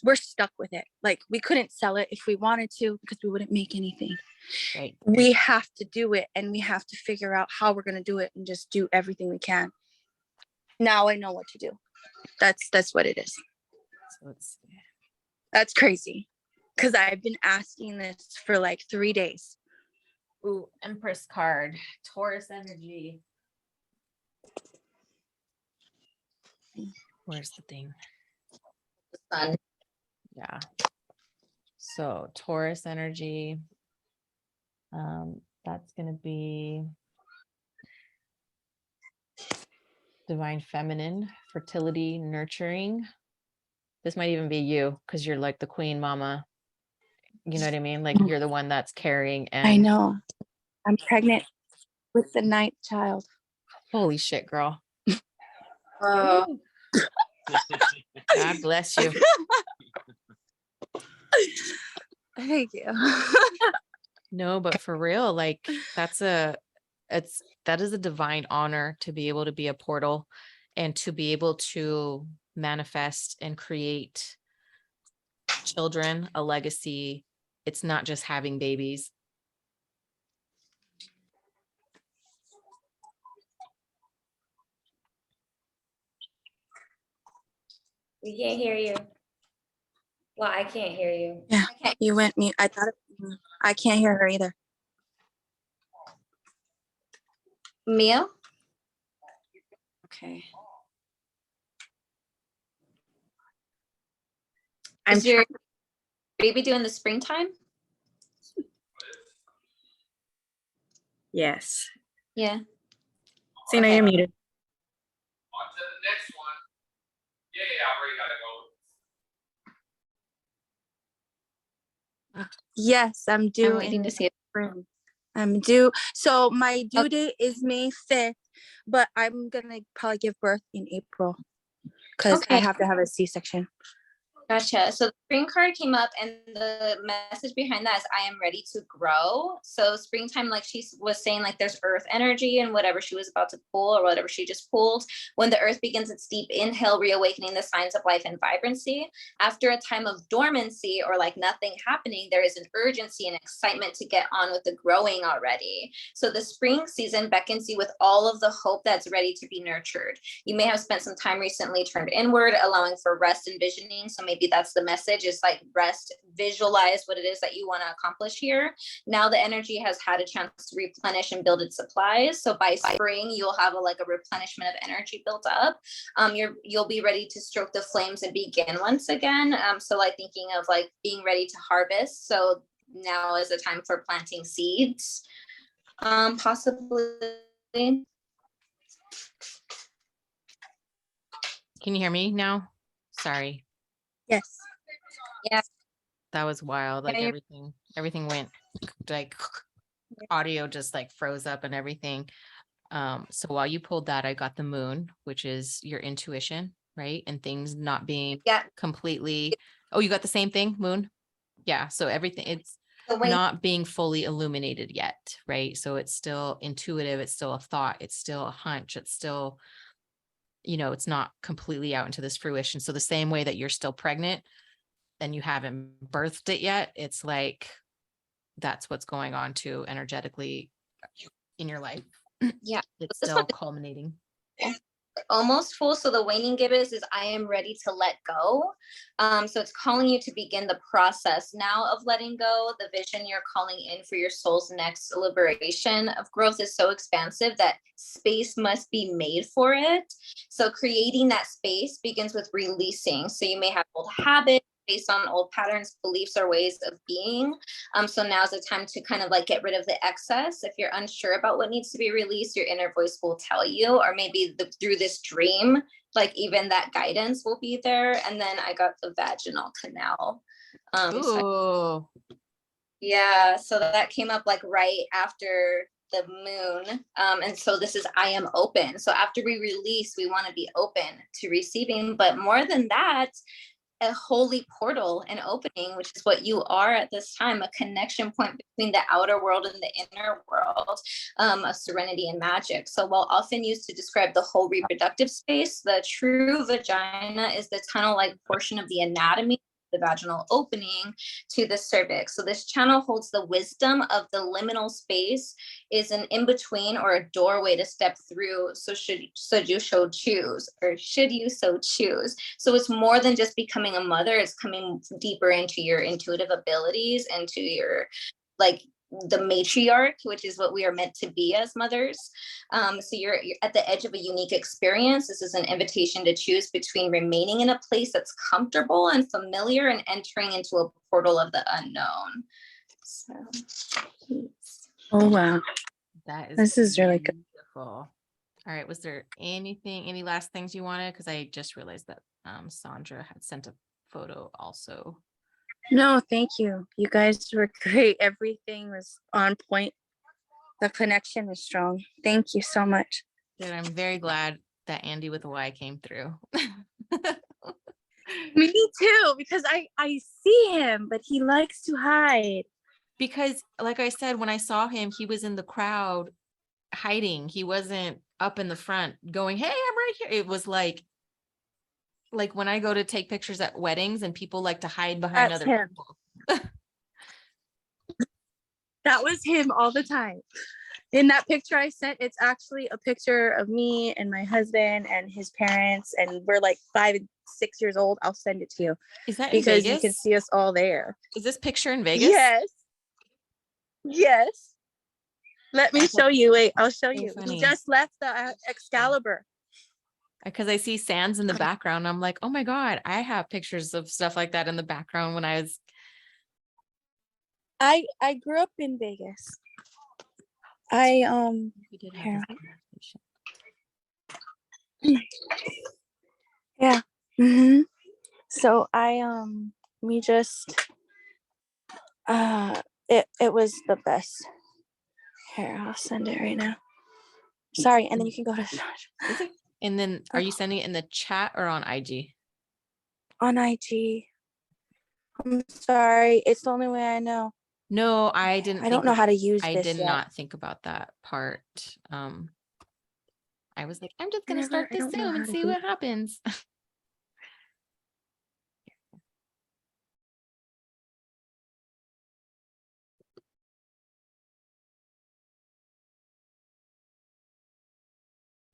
we're stuck with it. Like, we couldn't sell it if we wanted to because we wouldn't make anything. Right. We have to do it, and we have to figure out how we're going to do it and just do everything we can. Now I know what to do. That's what it is. So it's That's crazy because I've been asking this for like 3 days. ooh, Empress card, Taurus energy. Where's the thing? Sun. Yeah. So Taurus energy. That's gonna be divine feminine, fertility, nurturing. This might even be you because you're like the queen mama. You know what I mean? Like you're the one that's carrying I and know. I'm pregnant with the 9th child. holy shit, girl. Oh, God bless you. Thank you. No, but for real, like that is a divine honor to be able to be a portal and to be able to manifest and create children, a legacy. It's not just having babies. we can't hear you. Well, I can't hear you. Yeah, you went mute. I can't hear her either. Mia, Okay. is your baby due in the springtime? Yes. Yeah. Cena, Okay. you're muted. On to the next one. Yeah, I already gotta go. Yes, I'm due I'm waiting in to see it. spring. I'm due. So my due Okay. date is May 5th, but I'm gonna probably give birth in April because I Okay. have to have a C-section. Gotcha. So the spring card came up, and the message behind that is I am ready to grow. So springtime, like she was saying, like there's earth energy and whatever she was about to pull or whatever she just pulled. When the earth begins its deep inhale, reawakening the signs of life and vibrancy. After a time of dormancy or like nothing happening, there is an urgency and excitement to get on with the growing already. So the spring season beckons you with all of the hope that's ready to be nurtured. You may have spent some time recently turned inward, allowing for rest and visioning. So maybe that's the message, is like rest, visualize what it is that you want to accomplish here. Now the energy has had a chance to replenish and build its supplies. So by spring, you'll have a replenishment of energy built up. You'll be ready to stroke the flames and begin once again. So like thinking of like being ready to harvest. So now is the time for planting seeds, possibly. Can you hear me now? Sorry. Yes. Yeah. That was wild. Like Yeah, you're- everything went like audio just like froze up and everything. So while you pulled that, I got the moon, which is your intuition, right? And things not being Yeah. completely. Oh, you got the same thing, moon? Yeah. So everything, it's So when not being fully illuminated yet, right? So it's still intuitive. It's still a thought. It's still a hunch. It's still, it's not completely out into this fruition. So the same way that you're still pregnant and you haven't birthed it yet, it's like that's what's going on too energetically in your life. Yeah. It's This still one is culminating. almost full. So the waning gibbous is I am ready to let go. So it's calling you to begin the process now of letting go. The vision you're calling in for your soul's next liberation of growth is so expansive that space must be made for it. So creating that space begins with releasing. So you may have old habits based on old patterns, beliefs, or ways of being. So now's the time to kind of like get rid of the excess. If you're unsure about what needs to be released, your inner voice will tell you, or maybe through this dream, like even that guidance will be there. And then I got the vaginal canal. Ooh. Yeah, so that came up like right after the moon. And so this is I am open. So after we release, we want to be open to receiving. But more than that, a holy portal and opening, which is what you are at this time, a connection point between the outer world and the inner world, of serenity and magic. So while often used to describe the whole reproductive space, the true vagina is the tunnel-like portion of the anatomy, the vaginal opening to the cervix. So this channel holds the wisdom of the liminal space, is an in-between or a doorway to step through. So should you so choose, or should you so choose. So it's more than just becoming a mother, it's coming deeper into your intuitive abilities, into your like the matriarch, which is what we are meant to be as mothers. So you're at the edge of a unique experience. This is an invitation to choose between remaining in a place that's comfortable and familiar and entering into a portal of the unknown. So, Oh, wow. That is This is really good. beautiful. All right. Was there any last things you wanted? Because I just realized that Sandra had sent a photo also. No, thank you. You guys were great. Everything was on point. The connection was strong. Thank you so much. Good. I'm very glad that Andy with a Y came through. Me too, because I see him, but he likes to hide. Because like I said, when I saw him, he was in the crowd hiding. He wasn't up in the front going, hey, I'm right here. It was like when I go to take pictures at weddings and people like to hide behind That's other him. people. That was him all the time. In that picture I sent, it's actually a picture of me and my husband and his parents, and we're like 5 and 6 years old. I'll send it to you Is that in because Vegas? you can see us all there. Is this picture in Vegas? Yes. Let me show you. Wait, I'll show So you. funny. He just left the Excalibur. Because I see sands in the background. I'm like, oh my God, I have pictures of stuff like that in the background when I was. I grew up in Vegas. I We did have here. this conversation. Yeah. So we just it was the best. Here, I'll send it right now. Sorry, and then you can go to Okay. And then are you sending it in the chat or on IG? on IG. I'm sorry, it's the only way I know. No, I didn't. I don't know how to use I this did yet. not think about that part. I was like, I'm just gonna I start this don't know Zoom how and to see do what happens.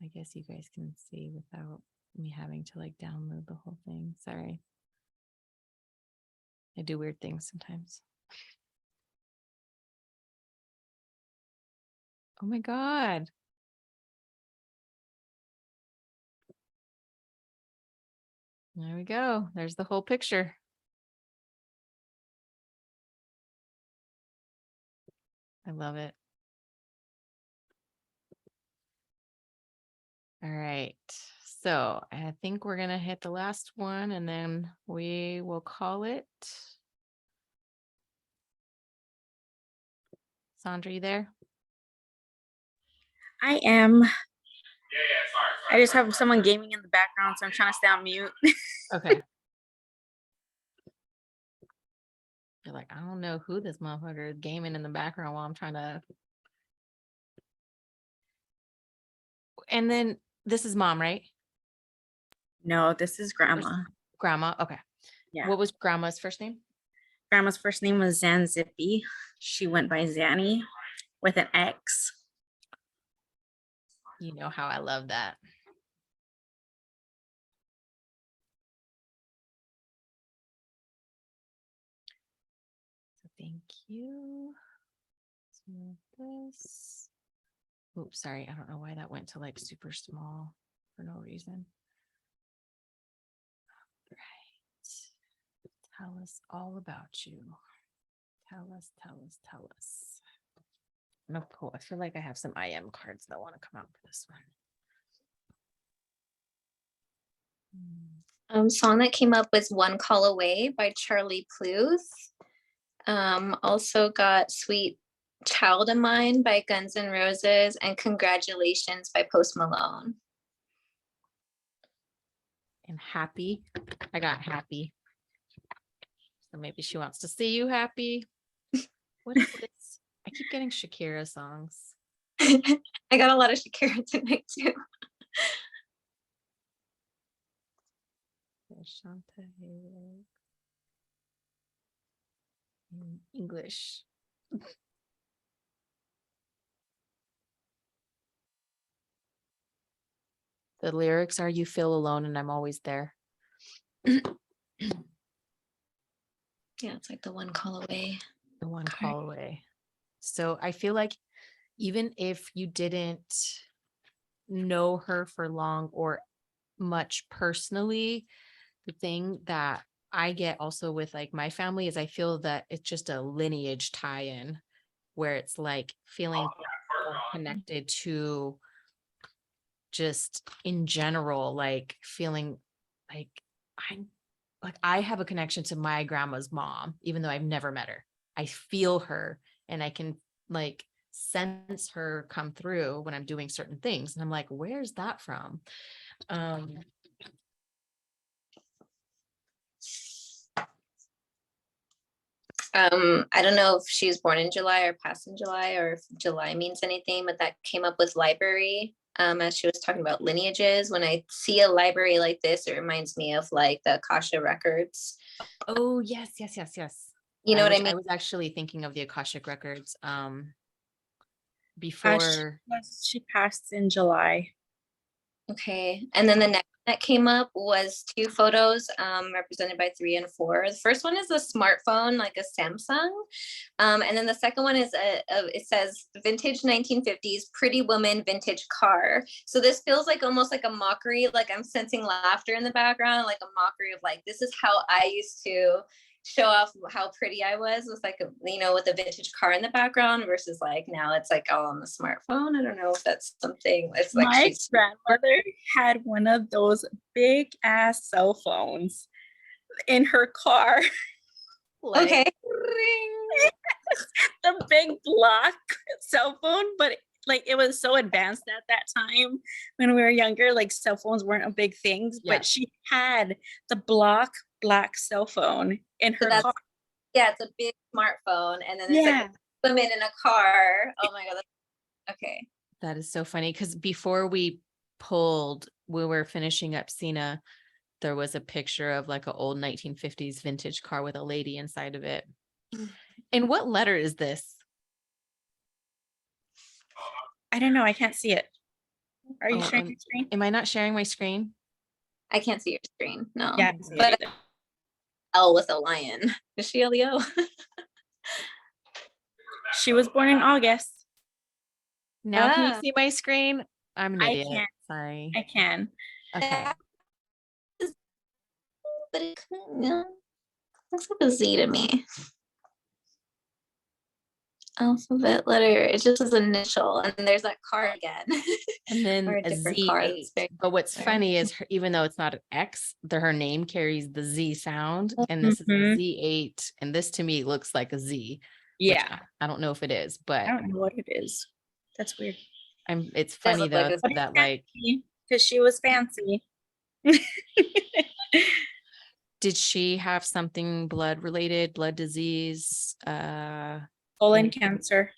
I guess you guys can see without me having to like download the whole thing. Sorry. I do weird things sometimes. Oh my God. There we go. There's the whole picture. I love it. All right. So I think we're going to hit the last one and then we will call it. Sandra, you there? I am. Yeah, sorry. I just have someone gaming in the background, so I'm trying to stay on mute. Okay. You're like, I don't know who this motherfucker is gaming in the background while I'm trying to. And then this is mom, right? No, this is grandma. Grandma. Okay. Yeah. What was grandma's first name? Grandma's first name was Zanzippy. She went by Zanny with an X. You know how I love that. So thank you. So this. Oops, sorry. I don't know why that went to like super small for no reason. Right. Tell us all about you. Tell us. No, cool. I feel like I have some IM cards that want to come out for this one. Song that came up was One Call Away by Charlie Pluth. Also got Sweet Child of Mine by Guns N' Roses, and Congratulations by Post Malone. And Happy. I got Happy. So maybe she wants to see you happy. What is this? I keep getting Shakira songs. I got a lot of Shakira tonight too. Shanta in English. The lyrics are "You feel alone and I'm always there." Yeah, it's like the one call away. The one call away. So I feel like even if you didn't know her for long or much personally, the thing that I get also with like my family is I feel that it's just a lineage tie-in where it's like feeling connected to just in general, like feeling like I have a connection to my grandma's mom, even though I've never met her. I feel her and I can like sense her come through when I'm doing certain things. And I'm like, where's that from? I don't know if she was born in July or passed in July, or if July means anything, but that came up with library. As she was talking about lineages, when I see a library like this, it reminds me of like the Akasha records. Oh, yes. You know what I mean? I was actually thinking of the Akashic records before. She passed in July. Okay. And then the next one that came up was two photos represented by 3 and 4. The first one is a smartphone, like a Samsung. And then the second one is it says vintage 1950s pretty woman vintage car. So this feels like almost like a mockery, like I'm sensing laughter in the background, like a mockery of like, this is how I used to show off how pretty I was with like a, you know, with a vintage car in the background versus like now it's like all on the smartphone. I don't know if that's something. It's like My grandmother had one of those big ass cell phones in her car. Like, okay. The big block cell phone, but like it was so advanced at that time when we were younger, like cell phones weren't a big thing, Yeah. but she had the black cell phone in her car. Yeah, it's a big smartphone, and then it's like women in a car. Oh my god. Okay. That is so funny because before we were finishing up Cena, there was a picture of like an old 1950s vintage car with a lady inside of it. And what letter is this? I don't know. I can't see it. Are you sharing your screen? Am I not sharing my screen? I can't see your screen. No. Yeah, but L with a lion. Is she a Leo? She was born in August. Now can you see my screen? I'm an idiot. Can't. Sorry. I can. Okay. But it looks like a Z to me. Alphabet letter. It just is initial, and there's that car again. And then or a Z8. But what's funny is even though it's not an X, her name carries the Z sound, and this is a Z8, and this to me looks like a Z. Yeah. I don't know if it is, but I don't know what it is. That's weird. It's funny though that like, because she was fancy. did she have something blood related, blood disease? Colon cancer.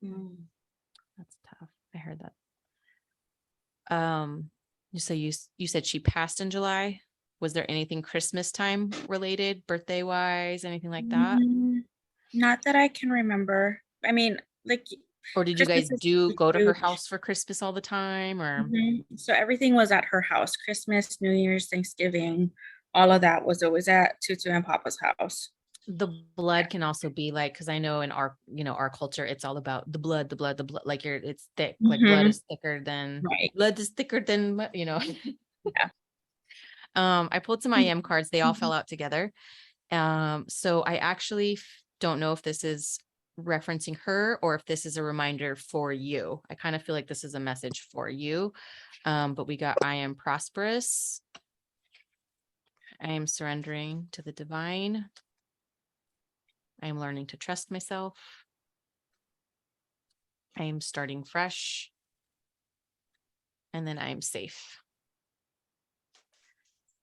That's tough. I heard that. So you said she passed in July. Was there anything Christmas time related, birthday wise, anything like that? Not that I can remember. I mean, like, or did Christmas you guys go to her house for Christmas all the time, or? So everything was at her house. Christmas, New Year's, Thanksgiving, all of that was always at Tutu and Papa's house. The blood can also be like, because I know in our culture, it's all about the blood, like it's thick, like blood is thicker than blood is thicker than, Yeah. I pulled some IM cards. They all fell out together. So I actually don't know if this is referencing her or if this is a reminder for you. I kind of feel like this is a message for you. But we got, I am prosperous. I am surrendering to the divine. I am learning to trust myself. I am starting fresh. And then I am safe.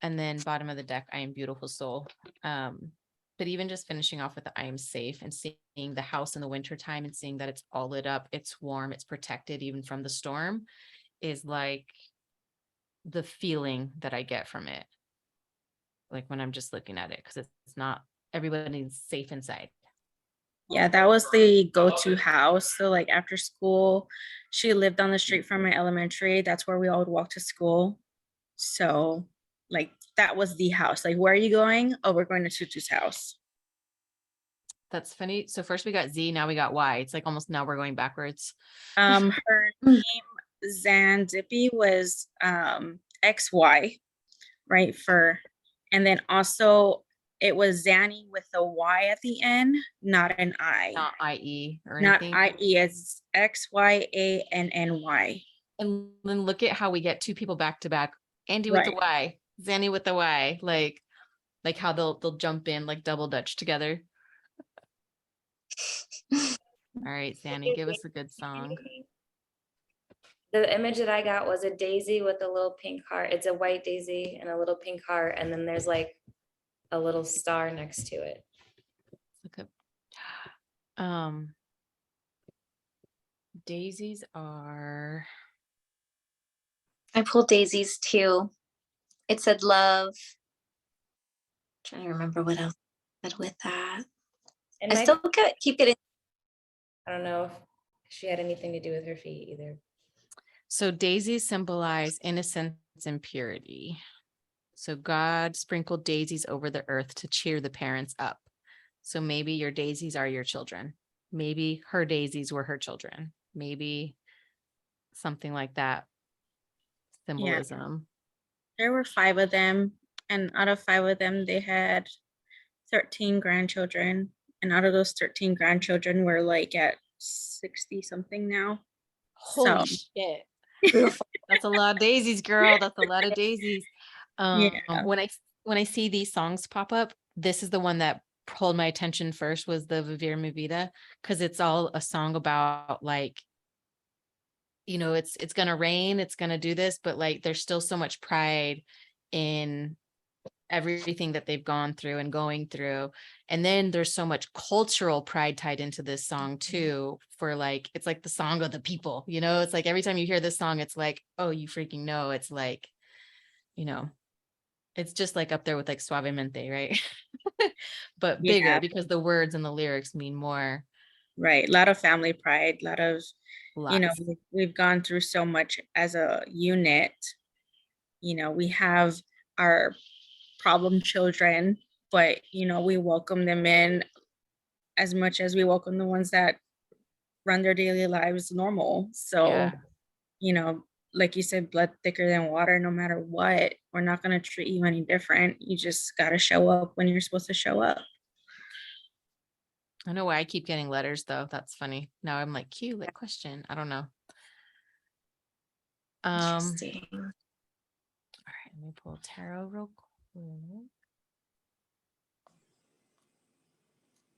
And then bottom of the deck, I am beautiful soul. But even just finishing off with the I am safe and seeing the house in the wintertime and seeing that it's all lit up, it's warm, it's protected even from the storm is like the feeling that I get from it. Like when I'm just looking at it, because it's not everybody's safe inside. Yeah, that was the go-to house. So like after school, she lived on the street from my elementary. That's where we all would walk to school. So like that was the house. Like, where are you going? Oh, we're going to Tutu's house. That's funny. So first we got Z, now we got Y. It's like almost now we're going backwards. Her name Zandippy was XY, right? And then also it was Zanny with a Y at the end, not an I. Not IE or Not anything. IE, it's XYANNY. And then look at how we get two people back to back. Andy with the Y, Zanny with the Y, like how they'll jump in like double dutch together. All right, Zanny, give us a good song. The image that I got was a daisy with a little pink heart. It's a white daisy and a little pink heart, and then there's like a little star next to it. Look up. Daisies are. I pulled daisies too. It said love. Trying to remember what else said with that. And I still keep getting. I don't know if she had anything to do with her feet either. So daisies symbolize innocence and purity. So God sprinkled daisies over the earth to cheer the parents up. So maybe your daisies are your children. Maybe her daisies were her children. Maybe something like that symbolism. Yeah. There were 5 of them, and out of 5 of them, they had 13 grandchildren. And out of those 13 grandchildren, we're like at 60 something now. Holy shit. That's a lot of daisies, girl. That's a lot of daisies. Yeah. When I see these songs pop up, this is the one that pulled my attention first, was the Vivir Mi Vida, because it's all a song about like, you know, it's gonna rain, it's gonna do this, but like there's still so much pride in everything that they've gone through and going through. And then there's so much cultural pride tied into this song too, for like, it's like the song of the people, you know, it's like every time you hear this song, it's like, oh, you freaking know, it's like, you know, it's just like up there with like Suavemente, right? But bigger, because the words and the lyrics mean more. Right. A lot of family pride, a lot of, Lots. you know, we've gone through so much as a unit. You know, we have our problem children, but you know, we welcome them in as much as we welcome the ones that run their daily lives normal. So Yeah. you know, like you said, blood thicker than water. No matter what, we're not going to treat you any different. You just got to show up when you're supposed to show up. I know why I keep getting letters though. That's funny. Now I'm like, cue, like question. I don't know. Interesting. All right, let me pull tarot real quick.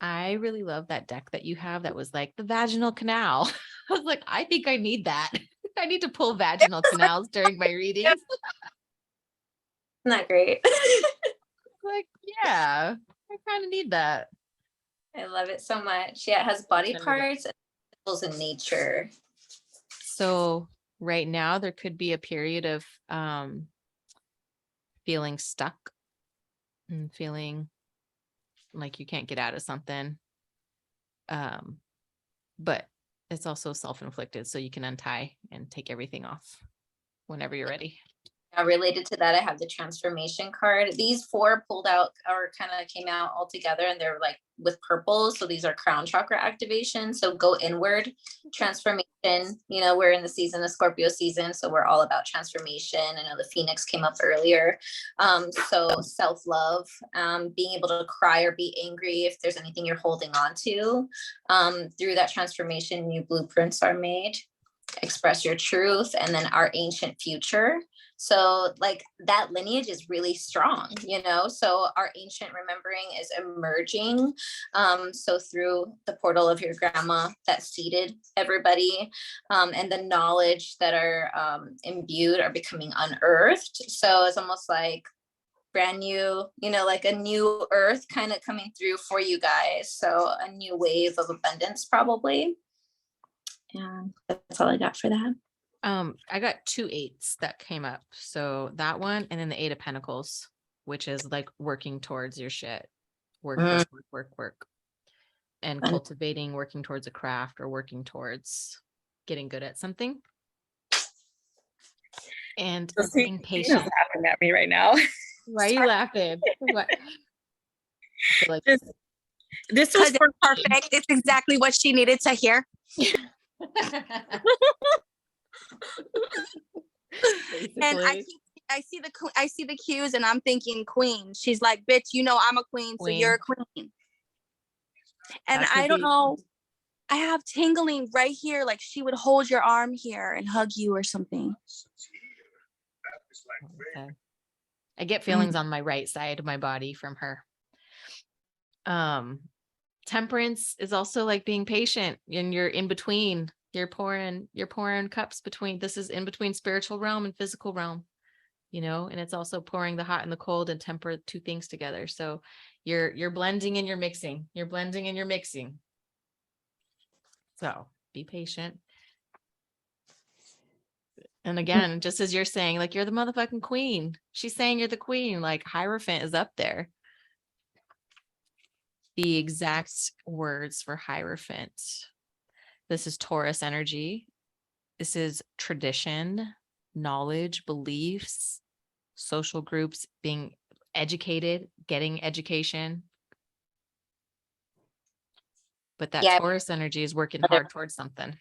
I really love that deck that you have that was like the vaginal canal. I was like, I think I need that. I need to pull vaginal canals during my readings. Not great. Like, yeah, I kind of need that. I love it so much. Yeah, it has body parts and symbols in nature. So right now there could be a period of feeling stuck and feeling like you can't get out of something. But it's also self-inflicted, so you can untie and take everything off whenever you're ready. Related to that, I have the transformation card. These 4 pulled out or kind of came out all together, and they're like with purple. So these are crown chakra activation. So go inward, transformation. You know, we're in the season of Scorpio season, so we're all about transformation. I know the Phoenix came up earlier. So self-love, being able to cry or be angry if there's anything you're holding on to. Through that transformation, new blueprints are made. Express your truth, and then our ancient future. So like that lineage is really strong, you know, so our ancient remembering is emerging. So through the portal of your grandma that seeded everybody, and the knowledge that are imbued are becoming unearthed. So it's almost like brand new, you know, like a new earth kind of coming through for you guys. So a new wave of abundance probably. Yeah, that's all I got for that. I got 2 8s that came up. So that one, and then the 8 of Pentacles, which is like working towards your shit. Work, work. And Fun. cultivating, working towards a craft or working towards getting good at something. And The being same thing is patient. laughing at me right now. Why are you laughing? What? I feel like This was Because for it's perfect. It's exactly what she needed to hear. And basically I see the cues and I'm thinking queen. She's like, bitch, you know I'm a queen, so you're a queen. And That could I don't be. know, I have tingling right here, like she would hold your arm here and hug you or something. Okay. I get feelings on my right side of my body from her. Temperance is also like being patient, and you're in between. You're pouring cups between. This is in between spiritual realm and physical realm, you know, and it's also pouring the hot and the cold and temper 2 things together. So you're blending and you're mixing. You're blending and you're mixing. So be patient. And again, just as you're saying, like, you're the motherfucking queen. She's saying you're the queen. Like, Hierophant is up there. The exact words for Hierophant. This is Taurus energy. This is tradition, knowledge, beliefs, social groups, being educated, getting education. But that Yeah. Taurus energy is working hard towards something.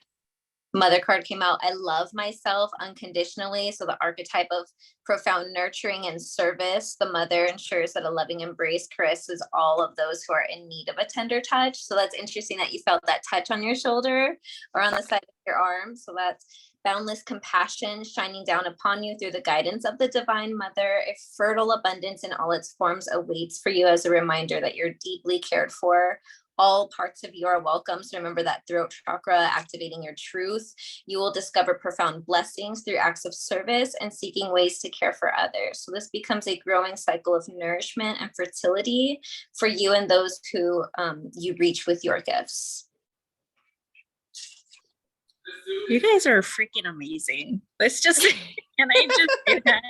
Mother card came out. I love myself unconditionally. So the archetype of profound nurturing and service. The mother ensures that a loving embrace caresses all of those who are in need of a tender touch. So that's interesting that you felt that touch on your shoulder or on the side of your arm. So that's boundless compassion shining down upon you through the guidance of the divine mother. A fertile abundance in all its forms awaits for you as a reminder that you're deeply cared for. All parts of you are welcome. So remember that throat chakra, activating your truth. You will discover profound blessings through acts of service and seeking ways to care for others. So this becomes a growing cycle of nourishment and fertility for you and those who you reach with your gifts. You guys are freaking amazing. Let's just can I just say that?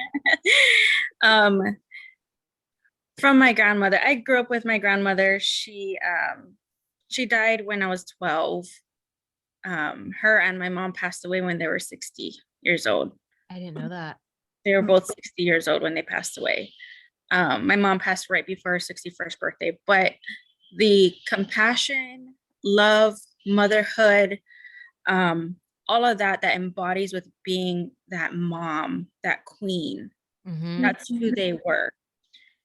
From my grandmother. I grew up with my grandmother. She died when I was 12. Her and my mom passed away when they were 60 years old. I didn't know that. They were both 60 years old when they passed away. My mom passed right before her 61st birthday, but the compassion, love, motherhood, all of that embodies with being that mom, that queen. Mm-hmm. That's who they were.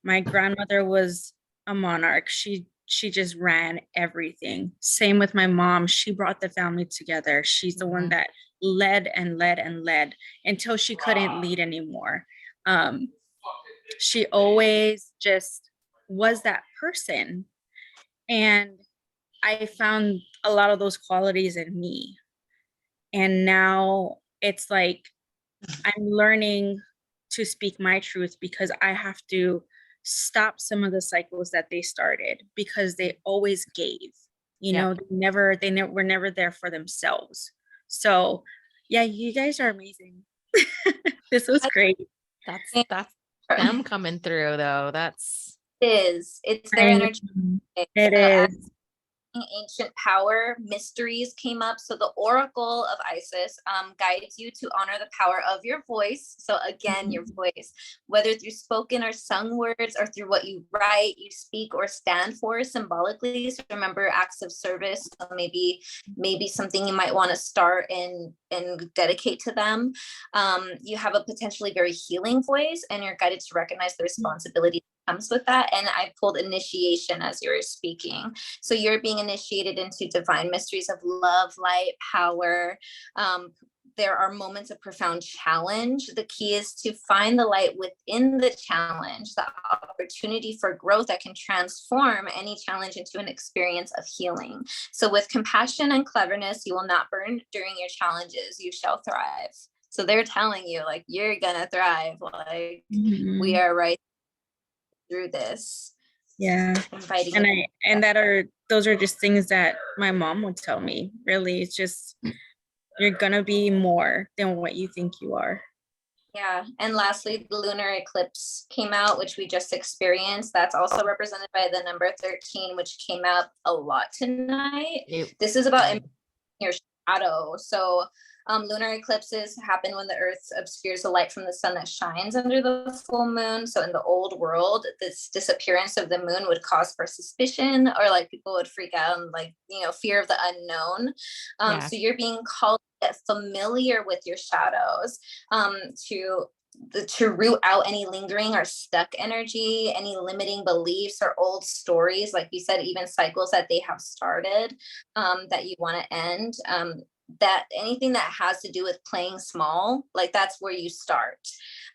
My grandmother was a monarch. She just ran everything. Same with my mom. She brought the family together. She's the one that led and led and led until she couldn't lead anymore. She always just was that person. And I found a lot of those qualities in me. And now it's like I'm learning to speak my truth because I have to stop some of the cycles that they started because they always gave, you know, they were never there for themselves. So yeah, you guys are amazing. This was great. That's them coming through though. It's their energy. It is. Ancient power mysteries came up. So the Oracle of Isis guides you to honor the power of your voice. So again, your voice, whether through spoken or sung words or through what you write, you speak or stand for symbolically. So remember acts of service. So maybe something you might want to start and dedicate to them. You have a potentially very healing voice, and you're guided to recognize the responsibility that comes with that. And I pulled initiation as you were speaking. So you're being initiated into divine mysteries of love, light, power, there are moments of profound challenge. The key is to find the light within the challenge, the opportunity for growth that can transform any challenge into an experience of healing. So with compassion and cleverness, you will not burn during your challenges. You shall thrive. So they're telling you, like, you're gonna thrive. Like, we Mhm. are right through this. Yeah. Inviting And those are just things that my mom would tell me. Really, it's just, you're gonna be more than what you think you are. Yeah. And lastly, the lunar eclipse came out, which we just experienced. That's also represented by the number 13, which came out a lot tonight. This is about your shadow. So lunar eclipses happen when the earth obscures the light from the sun that shines under the full moon. So in the old world, this disappearance of the moon would cause for suspicion, or like people would freak out and, like, you know, fear of the unknown. Yeah. So you're being called to get familiar with your shadows, to root out any lingering or stuck energy, any limiting beliefs or old stories, like you said, even cycles that they have started, that you want to end. That anything that has to do with playing small, like, that's where you start.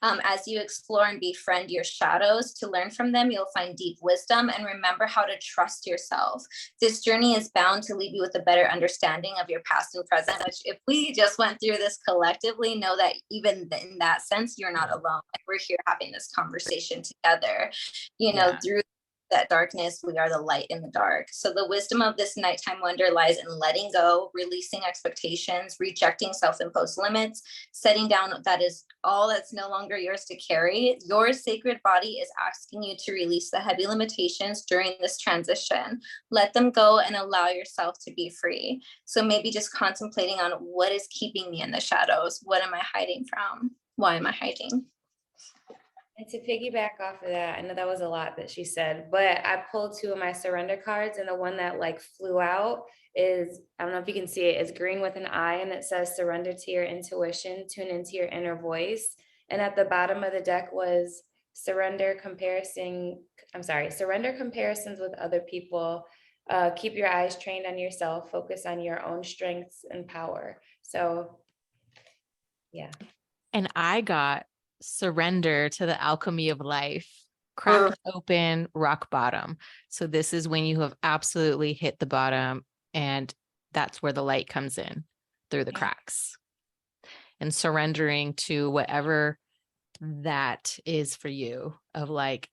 As you explore and befriend your shadows to learn from them, you'll find deep wisdom and remember how to trust yourself. This journey is bound to leave you with a better understanding of your past and present, which, if we just went through this collectively, know that even in that sense, you're not alone. Like, we're here having this conversation together, you know, through that darkness, we are the light in the dark. So the wisdom of this nighttime wonder lies in letting go, releasing expectations, rejecting self-imposed limits, setting down that is all that's no longer yours to carry. Your sacred body is asking you to release the heavy limitations during this transition. Let them go and allow yourself to be free. So maybe just contemplating on, what is keeping me in the shadows? What am I hiding from? Why am I hiding? And to piggyback off of that, I know that was a lot that she said, but I pulled 2 of my surrender cards, and the one that like flew out is, I don't know if you can see it, it's green with an eye, and it says surrender to your intuition, tune into your inner voice. And at the bottom of the deck was surrender comparisons with other people. Keep your eyes trained on yourself, focus on your own strengths and power. So yeah. And I got surrender to the alchemy of life, cracked open, rock bottom. So this is when you have absolutely hit the bottom, and that's where the light comes in through the cracks. And surrendering to whatever that is for you, of like,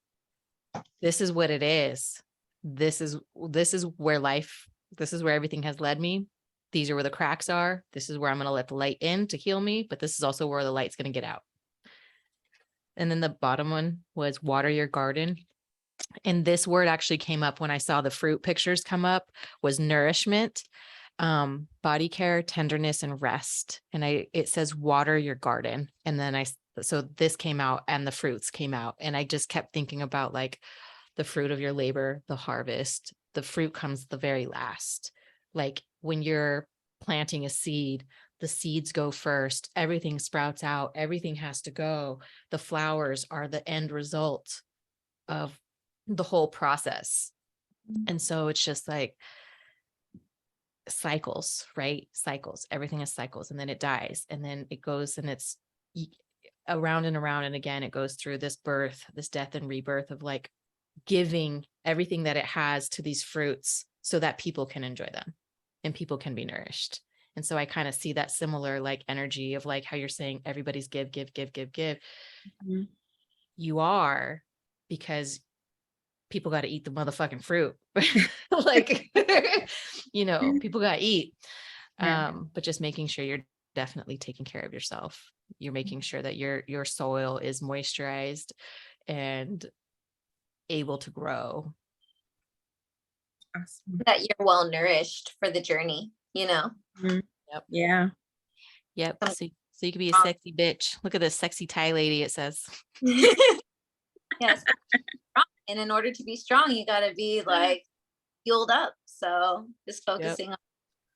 this is what it is. This is where everything has led me. These are where the cracks are. This is where I'm going to let the light in to heal me, but this is also where the light's going to get out. And then the bottom one was water your garden. And this word actually came up when I saw the fruit pictures come up, was nourishment, body care, tenderness, and rest. And it says water your garden. And then so this came out and the fruits came out. And I just kept thinking about, like, the fruit of your labor, the harvest. The fruit comes the very last. Like, when you're planting a seed, the seeds go first, everything sprouts out, everything has to go. The flowers are the end result of the whole process. And so it's just like cycles, right? Cycles. Everything is cycles, and then it dies, and then it goes, and it's around and around. And again, it goes through this birth, this death and rebirth of, like, giving everything that it has to these fruits so that people can enjoy them and people can be nourished. And so I kind of see that similar, like, energy of, like, how you're saying everybody's give. Mm-hmm. You are, because people got to eat the motherfucking fruit. Like, people got to eat. But just making sure you're definitely taking care of yourself. You're making sure that your soil is moisturized and able to grow. Awesome. That you're well nourished for the journey, Mm-hmm. Yep. Yeah. Yep. So you could be a sexy bitch. Look at this sexy Thai lady, it says. Yes. And in order to be strong, you got to be, like, fueled up. So just focusing on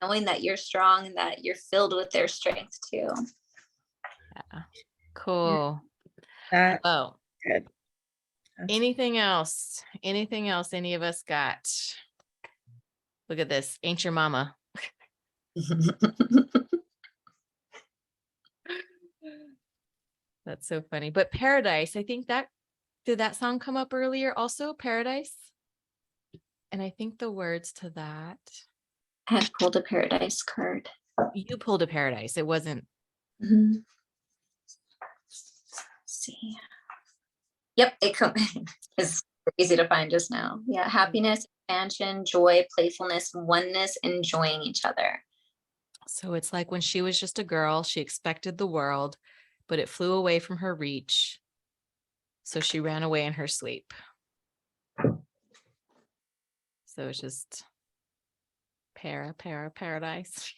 knowing that you're strong and that you're filled with their strength too. Yeah. Cool. That's Oh, good. anything else? Anything else any of us got? Look at this. Ain't your mama. That's so funny. But Paradise, I think did that song come up earlier also? Paradise? And I think the words to that, I had pulled a paradise card. you pulled a Paradise. It wasn't. Mhm. Let's see. Yep, it's easy to find just now. Yeah, happiness, expansion, joy, playfulness, oneness, enjoying each other. So it's like when she was just a girl, she expected the world, but it flew away from her reach. So she ran away in her sleep. So it's just paradise.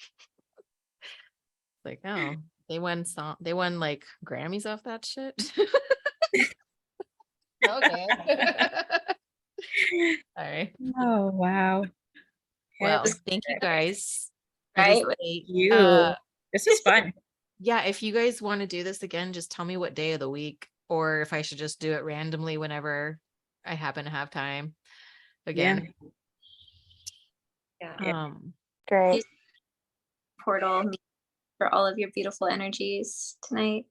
Like, oh, they won like Grammys off that shit. Okay. All right. Oh, wow. Well, That's thank you guys. Right? you. This is fun. Yeah, if you guys want to do this again, just tell me what day of the week, or if I should just do it randomly whenever I happen to have time again. Yeah. Great. Portal for all of your beautiful energies tonight.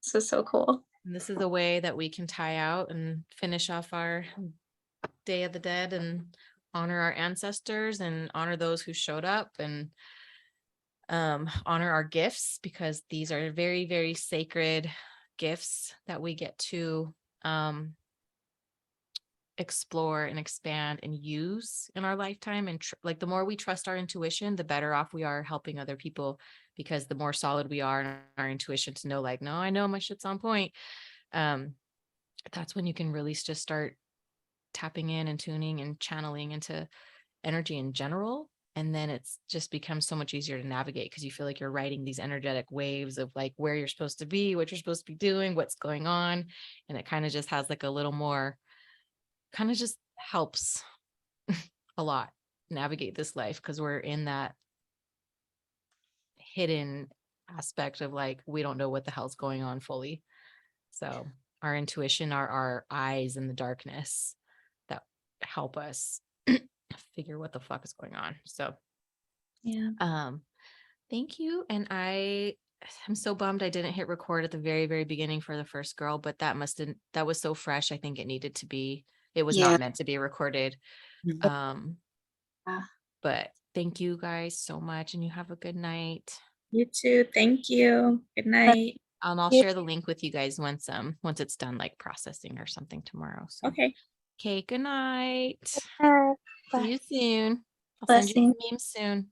This was so cool. And this is a way that we can tie out and finish off our Day of the Dead and honor our ancestors and honor those who showed up and honor our gifts, because these are very, very sacred gifts that we get to explore and expand and use in our lifetime. And like the more we trust our intuition, the better off we are helping other people, because the more solid we are in our intuition to know, like, no, I know my shit's on point. That's when you can really just start tapping in and tuning and channeling into energy in general. And then it's just becomes so much easier to navigate, because you feel like you're riding these energetic waves of like where you're supposed to be, what you're supposed to be doing, what's going on. And it kind of just has like a little more, kind of just helps a lot navigate this life, because we're in that hidden aspect of like, we don't know what the hell's going on fully. So our intuition are our eyes in the darkness that help us figure what the fuck is going on. So Yeah. thank you. And I'm so bummed I didn't hit record at the very, very beginning for the first girl, but that was so fresh. I think it needed to be, it was Yeah. not meant to be recorded. Mhm. But thank you guys so much, and you have a good night. You too. Thank you. Good night. And I'll share the link with you guys once it's done like processing or something tomorrow. So Okay. good night. Bye. See you soon. I'll send you some memes soon.